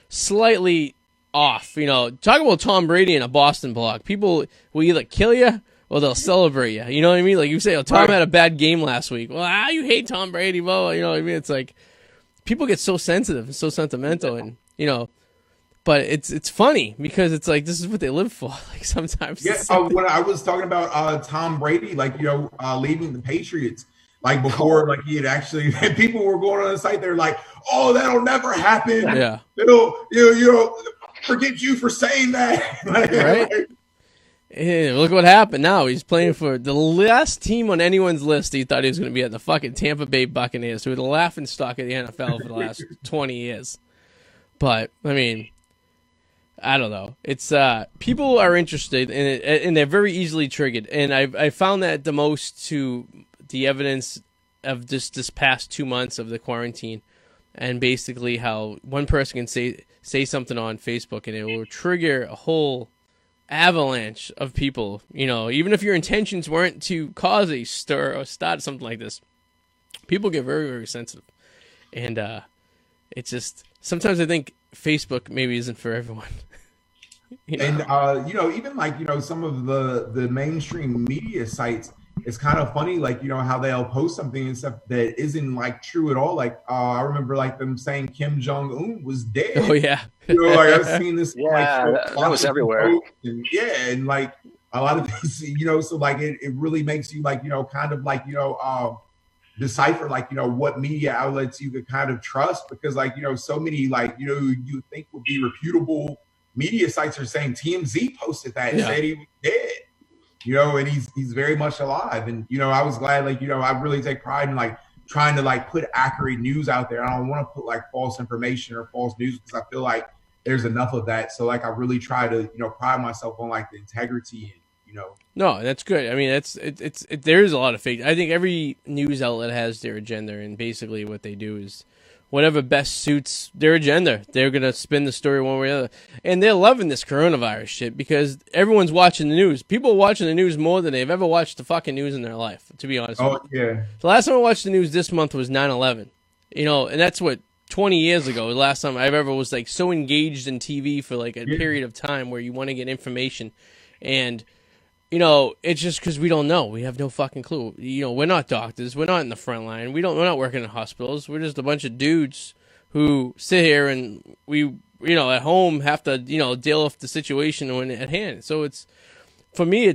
slightly off. Talk about Tom Brady in a Boston blog. People will either kill you or they'll celebrate you. You know what I mean? Like you say, oh, Tom had a bad game last week. Well, you hate Tom Brady, blah. You know what I mean? It's like people get so sensitive and so sentimental, and but it's funny because it's like this is what they live for. Like sometimes. Yeah. When I was talking about Tom Brady, like leaving the Patriots, like before, like he had actually, people were going on the site. They're like, "Oh, that'll never happen." Yeah. Forget you for saying that. Right. Hey, look what happened now. He's playing for the last team on anyone's list. He thought he was going to be at the fucking Tampa Bay Buccaneers, who were the laughing stock of the NFL for the last 20 years. But, I mean, I don't know. It's people are interested in it, and they're very easily triggered. And I found that the most to the evidence of this past 2 months of the quarantine, and basically how one person can say something on Facebook and it will trigger a whole avalanche of people, even if your intentions weren't to cause a stir or start something like this. People get very, very sensitive. And it's just, sometimes I think Facebook maybe isn't for everyone. And, even like, some of the mainstream media sites, it's kind of funny, like, how they'll post something and stuff that isn't like true at all. Like, I remember like them saying Kim Jong-un was dead. Oh yeah. Like I've seen this. Yeah, that was everywhere. And like a lot of things, so like it really makes you like, kind of like, decipher like, what media outlets you could kind of trust, because like, so many like, you think would be reputable media sites are saying TMZ posted that and said he was dead. And he's very much alive. And, I was glad, like, I really take pride in like trying to like put accurate news out there. I don't want to put like false information or false news, because I feel like there's enough of that. So like I really try to, pride myself on like the integrity and, No, that's good. I mean, it's there is a lot of fake. I think every news outlet has their agenda, and basically what they do is whatever best suits their agenda. They're going to spin the story one way or the other. And they're loving this coronavirus shit because everyone's watching the news. People are watching the news more than they've ever watched the fucking news in their life, to be honest with you. Yeah. The last time I watched the news this month was 9/11. And that's what, 20 years ago, the last time I ever was like so engaged in TV for like a period of time where you want to get information. And it's just because we don't know. We have no fucking clue. We're not doctors. We're not in the front line. We're not working in hospitals. We're just a bunch of dudes who sit here and we, at home have to, deal with the situation when at hand. So for me,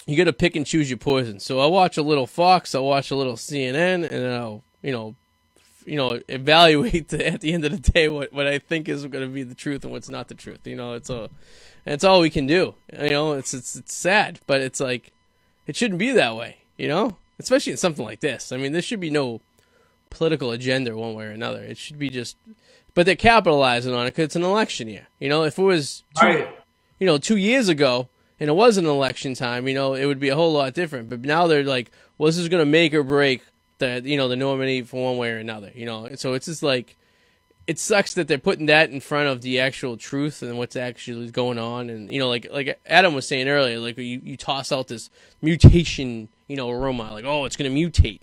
you got to pick and choose your poison. So I'll watch a little Fox. I'll watch a little CNN, and then I'll, evaluate at the end of the day what I think is going to be the truth and what's not the truth. It's all we can do. It's sad, but it's like it shouldn't be that way. Especially in something like this. I mean, there should be no political agenda one way or another. It should be just, but they're capitalizing on it because it's an election year. If it was 2 years ago and it wasn't election time, it would be a whole lot different. But now they're like, well, this is going to make or break the nominee for one way or another. So it's just like, it sucks that they're putting that in front of the actual truth and what's actually going on. And, like Adam was saying earlier, like you toss out this mutation, aroma, like, oh, it's going to mutate.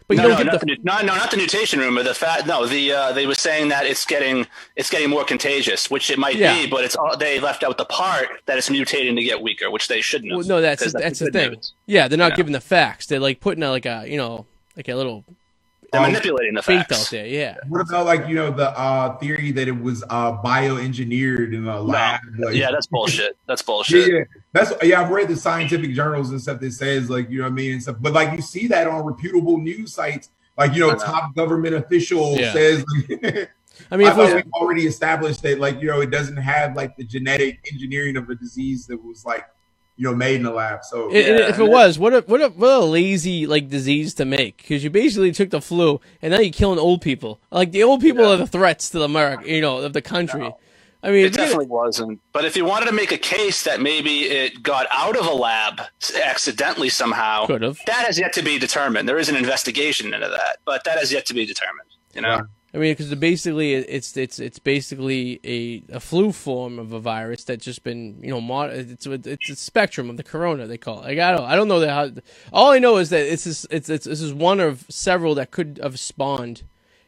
But you don't get not the mutation rumor. The fact, they were saying that it's getting more contagious, which it might be, but they left out the part that it's mutating to get weaker, which they shouldn't have. Well, no, that's the thing. News. Yeah, they're not giving the facts. They're like putting out like a little. They're manipulating the facts out there, yeah. What about like the theory that it was bioengineered in a lab? Like, that's bullshit. That's bullshit. Yeah, I've read the scientific journals and stuff that says like what I mean and stuff. But like you see that on reputable news sites, like top government official says. I mean, we've already established that like it doesn't have like the genetic engineering of a disease that was like made in the lab. So if it was, what a lazy like disease to make, because you basically took the flu and now you're killing old people. Like the old people are the threats to America, of the country. No. I mean, it definitely wasn't. But if you wanted to make a case that maybe it got out of a lab accidentally somehow, could have. That has yet to be determined. There is an investigation into that, but that has yet to be determined. I mean, because basically it's basically a flu form of a virus that's just been it's a spectrum of the corona, they call it. Like I don't know that how. All I know is that this is one of several that could have spawned,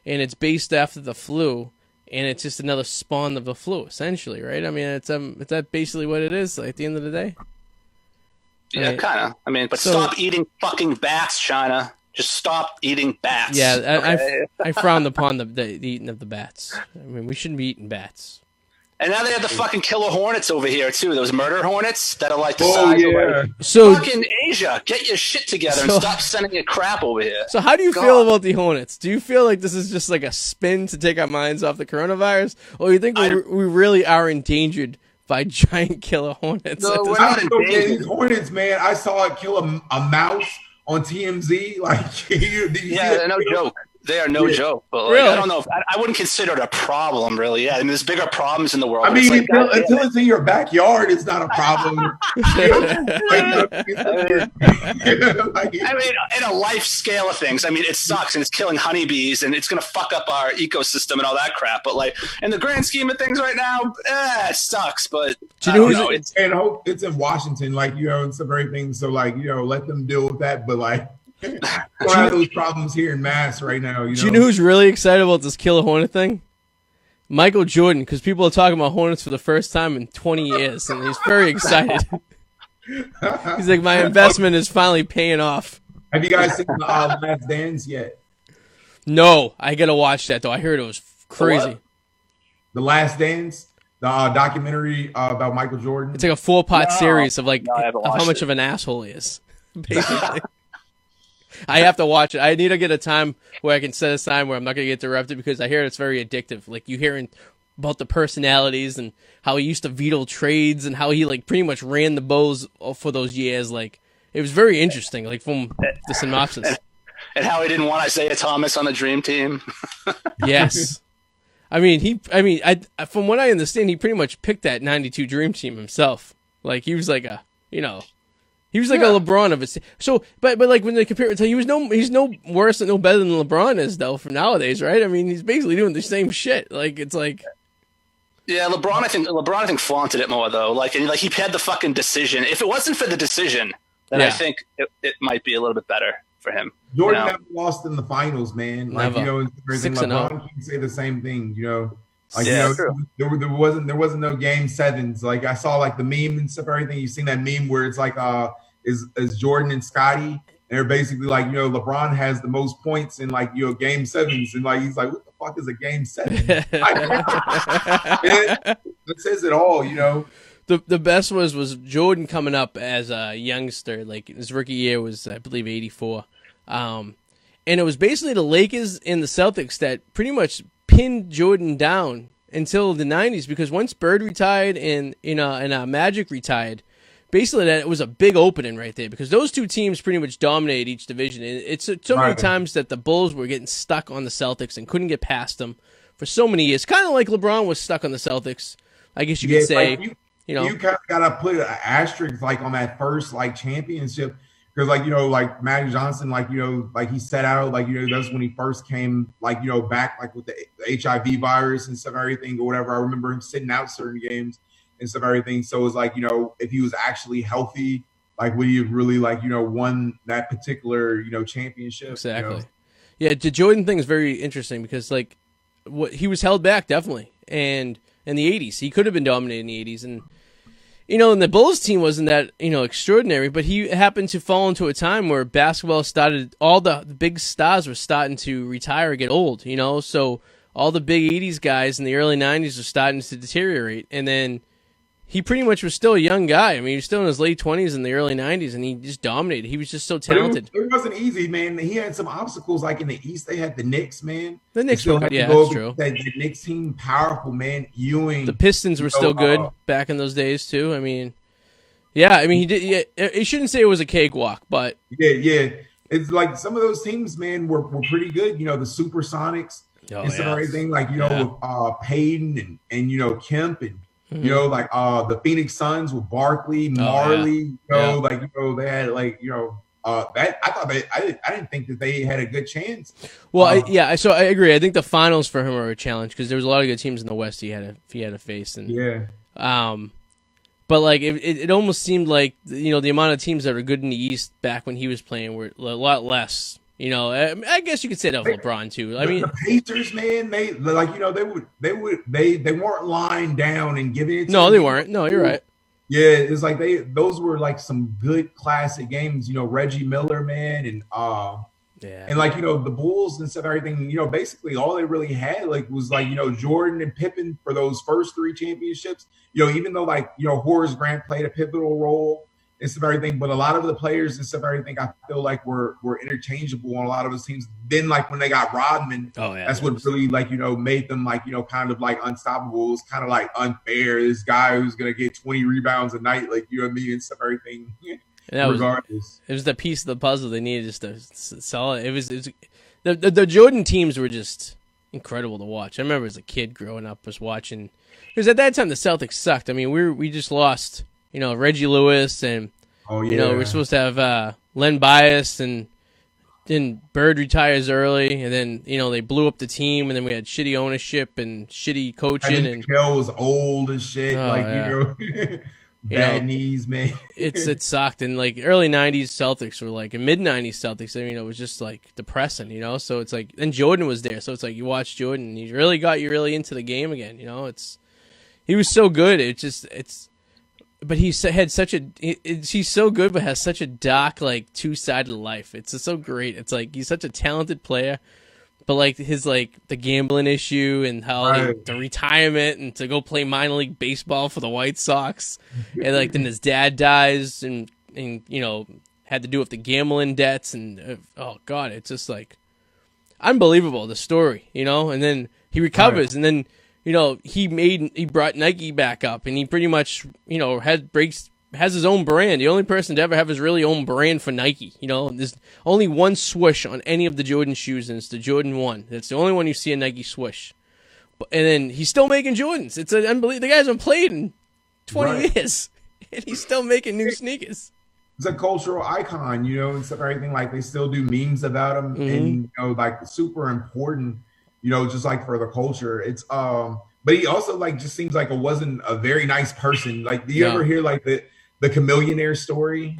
and it's based after the flu, and it's just another spawn of the flu essentially, right? I mean, it's that basically what it is, like, at the end of the day. Yeah, kind of. I mean, but stop eating fucking bats, China. Just stop eating bats. Yeah, okay? I frowned upon the eating of the bats. I mean, we shouldn't be eating bats. And now they have the fucking killer hornets over here too. Those murder hornets that are like the size of fucking Asia. Get your shit together and stop sending your crap over here. So how do you feel about the hornets? Do you feel like this is just like a spin to take our minds off the coronavirus, or do you think we really are endangered by giant killer hornets? No, we're not endangered. These hornets, man. I saw it kill a mouse on TMZ. They're no joke. They are no joke. But like, really? I don't know. I wouldn't consider it a problem, really. Yeah, I mean, there's bigger problems in the world. I mean, until it's in your backyard, it's not a problem. I mean, in a life scale of things, I mean, it sucks and it's killing honeybees and it's going to fuck up our ecosystem and all that crap. But like, in the grand scheme of things right now, it sucks. But do you know it's in Washington, like, and some everything. So like, let them deal with that. But like, we have those problems here in Mass right now. Do you know who's really excited about this killer hornet thing? Michael Jordan, because people are talking about hornets for the first time in 20 years, and he's very excited. He's like, my investment is finally paying off. Have you guys seen the Last Dance yet? No, I gotta watch that though. I heard it was crazy. The Last Dance, the documentary about Michael Jordan. It's like a 4-part series of how much of an asshole he is, basically. I have to watch it. I need to get a time where I can set aside where I'm not going to get interrupted, because I hear it's very addictive. Like, you hearing about the personalities and how he used to veto trades and how he like pretty much ran the Bulls for those years. Like, it was very interesting, like from the synopsis. And how he didn't want Isaiah Thomas on the Dream Team. Yes. I mean, from what I understand, he pretty much picked that 92 Dream Team himself. Like, he was like he was like a LeBron of it. So, but like when they compare it to, he's no worse and no better than LeBron is though from nowadays, right? I mean, he's basically doing the same shit. Like, it's like, yeah, LeBron I think flaunted it more though. Like, and like he had the fucking decision. If it wasn't for the decision, then I think it might be a little bit better for him. Jordan never lost in the finals, man. Like, never. LeBron can say the same thing. Like, there wasn't no game sevens. Like, I saw like the meme and stuff, everything. You've seen that meme where it's like is Jordan and Scotty, and they're basically like, LeBron has the most points in like game sevens, and like he's like, what the fuck is a game seven? That says it all, The best was Jordan coming up as a youngster. Like, his rookie year was, I believe, 84. And it was basically the Lakers and the Celtics that pretty much pinned Jordan down until the 90s, because once Bird retired and Magic retired, basically that it was a big opening right there, because those two teams pretty much dominated each division. And it's so many times that the Bulls were getting stuck on the Celtics and couldn't get past them for so many years. Kind of like LeBron was stuck on the Celtics, I guess you could say. Like you kind of gotta put an asterisk like on that first like championship, because like Magic Johnson, like he set out, like that's when he first came, like back like with the HIV virus and stuff, everything or whatever. I remember him sitting out certain games and stuff, everything. So it's like, if he was actually healthy, like would he have really like won that particular championship? Exactly. Yeah, the Jordan thing is very interesting, because like he was held back definitely, and in the 80s he could have been dominating the 80s, and and the Bulls team wasn't that extraordinary, but he happened to fall into a time where basketball started, all the big stars were starting to retire or get old, so all the big 80s guys in the early 90s were starting to deteriorate, and then he pretty much was still a young guy. I mean, he was still in his late 20s in the early 90s, and he just dominated. He was just so talented. It wasn't easy, man. He had some obstacles. Like in the East, they had the Knicks, man. The Knicks were good. Yeah, that's true. The Knicks team, powerful, man. Ewing. The Pistons were still good back in those days, too. I mean, yeah. I mean, he did. Yeah, he shouldn't say it was a cakewalk, but yeah. It's like some of those teams, man, were pretty good. The Supersonics and some everything. Like with Payton and Kemp and. Like the Phoenix Suns with Barkley, Marley, they had like, that I thought I didn't think that they had a good chance. Well, so I agree. I think the finals for him are a challenge because there was a lot of good teams in the West he had to face, and yeah. But like it almost seemed like the amount of teams that were good in the East back when he was playing were a lot less. I guess you could say that with LeBron too. I mean, the Pacers, man, they weren't lying down and giving it. No, they weren't. No, you're right. Yeah, it's like those were like some good classic games. Reggie Miller, man, and and like the Bulls and stuff, everything. Basically all they really had was Jordan and Pippen for those first 3 championships. Even though Horace Grant played a pivotal role and stuff, everything, but a lot of the players and stuff, everything, I feel like were interchangeable on a lot of those teams. Then when they got Rodman, that's what really made them kind of unstoppable. It was kind of unfair. This guy who's gonna get 20 rebounds a night, and stuff, everything. Regardless, it was the piece of the puzzle they needed just to sell it. It was the Jordan teams were just incredible to watch. I remember as a kid growing up was watching, because at that time the Celtics sucked. I mean, we just lost Reggie Lewis, and we're supposed to have Len Bias, and then Bird retires early, and then they blew up the team, and then we had shitty ownership and shitty coaching, and Kel was old as shit. Bad knees, man. It sucked. And early 90s Celtics were and mid 90s Celtics, it was just depressing, so it's then Jordan was there, so it's you watch Jordan and he really got you really into the game again, he was so good. But he's so good, but has such a dark, two-sided life. It's just so great. It's he's such a talented player, but his the gambling issue and how the retirement and to go play minor league baseball for the White Sox, and then his dad dies and had to do with the gambling debts, and oh god, it's just unbelievable, the story, and then he recovers, and then he brought Nike back up, and he pretty much has his own brand. The only person to ever have his really own brand for Nike. There's only one swoosh on any of the Jordan shoes, and it's the Jordan 1. That's the only one you see a Nike swoosh. And then he's still making Jordans. It's unbelievable. The guy hasn't played in 20 years, and he's still making new sneakers. It's a cultural icon, and stuff, everything. They still do memes about him, and super important, just for the culture. It's but he also just seems it wasn't a very nice person. Do you ever hear the Chameleonaire story?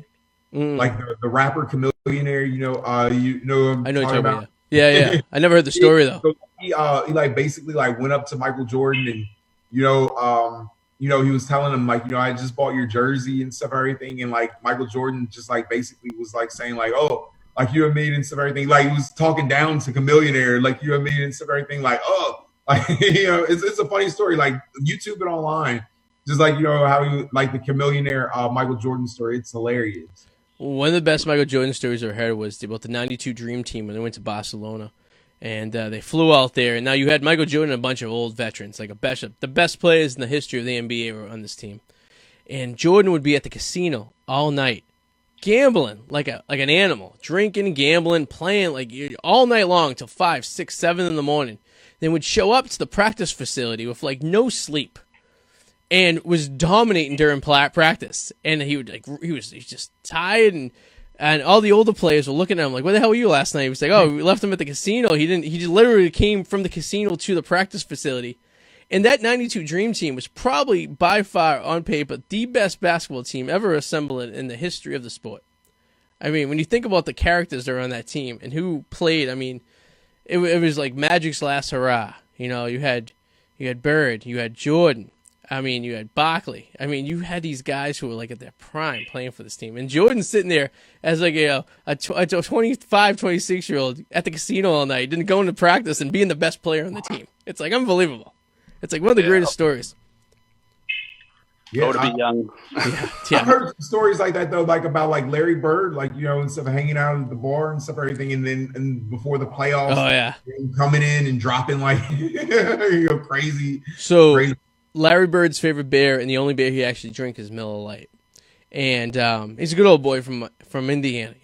The rapper Chameleonaire, I know what you're talking about. Yeah. I never heard the story though. So he basically went up to Michael Jordan, and he was telling him I just bought your jersey and stuff, everything, and Michael Jordan just basically was saying oh, you and me and stuff, everything. He was talking down to Chameleonaire, you and me and stuff, everything. It's a funny story. YouTube it online. Just how he the Chameleonaire Michael Jordan story. It's hilarious. One of the best Michael Jordan stories I ever heard was about the '92 Dream Team when they went to Barcelona, and they flew out there. And now you had Michael Jordan and a bunch of old veterans, the best players in the history of the NBA were on this team. And Jordan would be at the casino all night, gambling like an animal, drinking, gambling, playing all night long till 5, 6, 7 in the morning. Then would show up to the practice facility with no sleep, and was dominating during practice. And he would he's just tired, and all the older players were looking at him "Where the hell were you last night?" He was "Oh, we left him at the casino. He just literally came from the casino to the practice facility." And that '92 Dream Team was probably by far on paper the best basketball team ever assembled in the history of the sport. I mean, when you think about the characters that are on that team and who played, I mean, it was Magic's last hurrah. You had Bird, you had Jordan. I mean, you had Barkley. I mean, you had these guys who were at their prime playing for this team. And Jordan's sitting there as a 25, 26-year-old at the casino all night, didn't go into practice and being the best player on the team. It's unbelievable. It's one of the greatest stories. Yeah, to be young. I've heard stories like that though, about Larry Bird, and stuff, hanging out at the bar and stuff, everything, and before the playoffs, coming in and dropping crazy. So crazy. Larry Bird's favorite beer, and the only beer he actually drinks, is Miller Lite, and he's a good old boy from Indiana,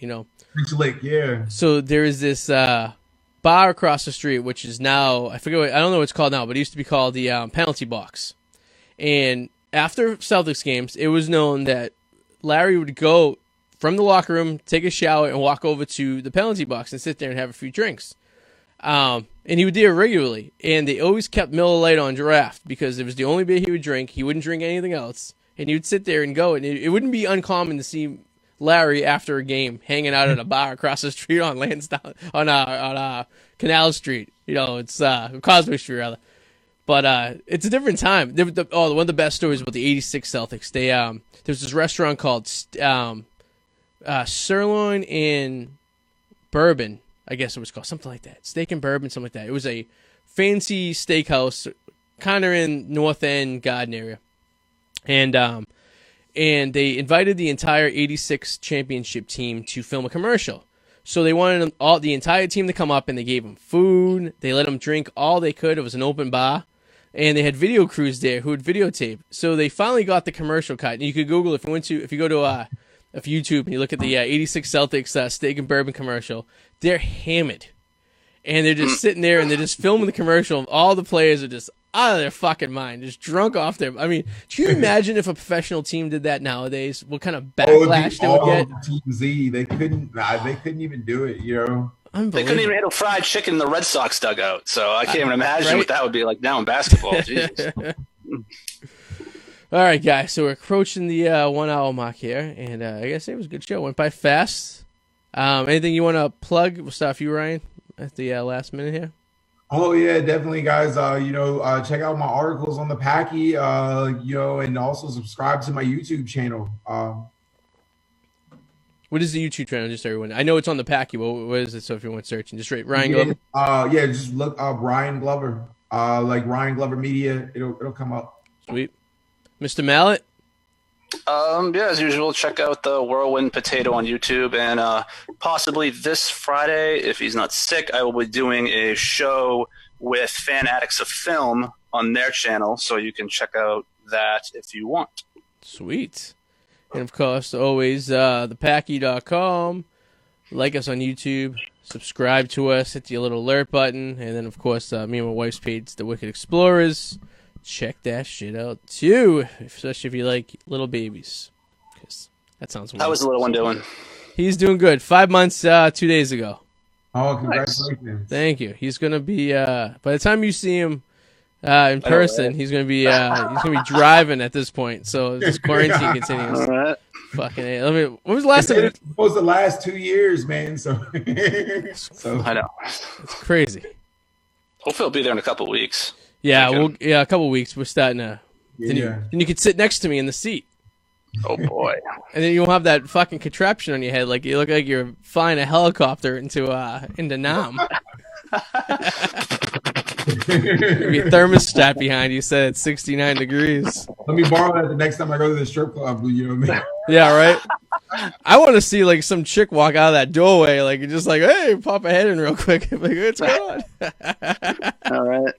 Rich Lick, yeah. So there is this bar across the street, which is now I don't know what it's called now, but it used to be called the Penalty Box, and after Celtics games, it was known that Larry would go from the locker room, take a shower, and walk over to the penalty box and sit there and have a few drinks. And he would do it regularly. And they always kept Miller Lite on draft because it was the only beer he would drink. He wouldn't drink anything else. And he would sit there and go. And it wouldn't be uncommon to see Larry after a game hanging out at a bar across the street on Lansdowne, on Canal Street. It's Causeway Street, rather. But it's a different time. One of the best stories about the '86 Celtics. There's this restaurant called Sirloin and Bourbon, I guess it was called, something like that. Steak and Bourbon, something like that. It was a fancy steakhouse, kind of in North End Garden area, and they invited the entire '86 championship team to film a commercial. So they wanted the entire team to come up, and they gave them food. They let them drink all they could. It was an open bar. And they had video crews there who would videotape. So they finally got the commercial cut. And you could Google if you go to YouTube and you look at the '86 Celtics steak and bourbon commercial, they're hammered. And they're just sitting there and they're just filming the commercial. And all the players are just out of their fucking mind, just drunk off their. I mean, can you imagine if a professional team did that nowadays? What kind of backlash they would get? Team Z, they couldn't even do it. They couldn't even handle fried chicken in the Red Sox dugout, so I can't even imagine what that would be like now in basketball. Jesus. All right, guys, so we're approaching the 1 hour mark here, and I gotta say it was a good show. Went by fast. Anything you want to plug? We'll start with you, Ryan, at the last minute here. Oh yeah, definitely, guys. Check out my articles on the Packie, and also subscribe to my YouTube channel. What is the YouTube channel? Just so everyone. I know it's on the Packie. What is it? So if you want searching, just write Ryan Glover. Just look up Ryan Glover. Like Ryan Glover Media. It'll come up. Sweet. Mr. Mallet. As usual, check out the Whirlwind Potato on YouTube, and possibly this Friday, if he's not sick, I will be doing a show with Fan Addicts of Film on their channel, so you can check out that if you want. Sweet. And, of course, always thepackie.com. Like us on YouTube. Subscribe to us. Hit the little alert button. And then, of course, me and my wife's page, The Wicked Explorers. Check that shit out, too. Especially if you like little babies. Because that sounds weird. How was the little one doing? He's doing good. 5 months, 2 days ago. Oh, congratulations. Nice. Thank you. He's going to be, by the time you see him, in person, he's gonna be driving at this point. So this quarantine continues. All right. Fucking A. When was the last time? It was the last 2 years, man. So I know it's crazy. Hopefully, I'll be there in a couple of weeks. Yeah, a couple of weeks. We're starting to. Then you could sit next to me in the seat. Oh boy! And then you won't have that fucking contraption on your head, like you look like you're flying a helicopter into Nam. Maybe a thermostat behind you said it's 69 degrees. Let me borrow that the next time I go to the strip club. You know what I mean? Yeah, right. I want to see like some chick walk out of that doorway, like just like, hey, pop a head in real quick. Like, what's going on?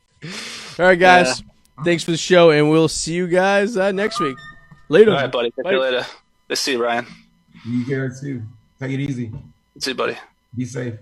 All right, guys. Thanks for the show, and we'll see you guys next week. Later. All right, buddy. Catch you later. Let's see you, Ryan. You care too. Take it easy. See you, buddy. Be safe.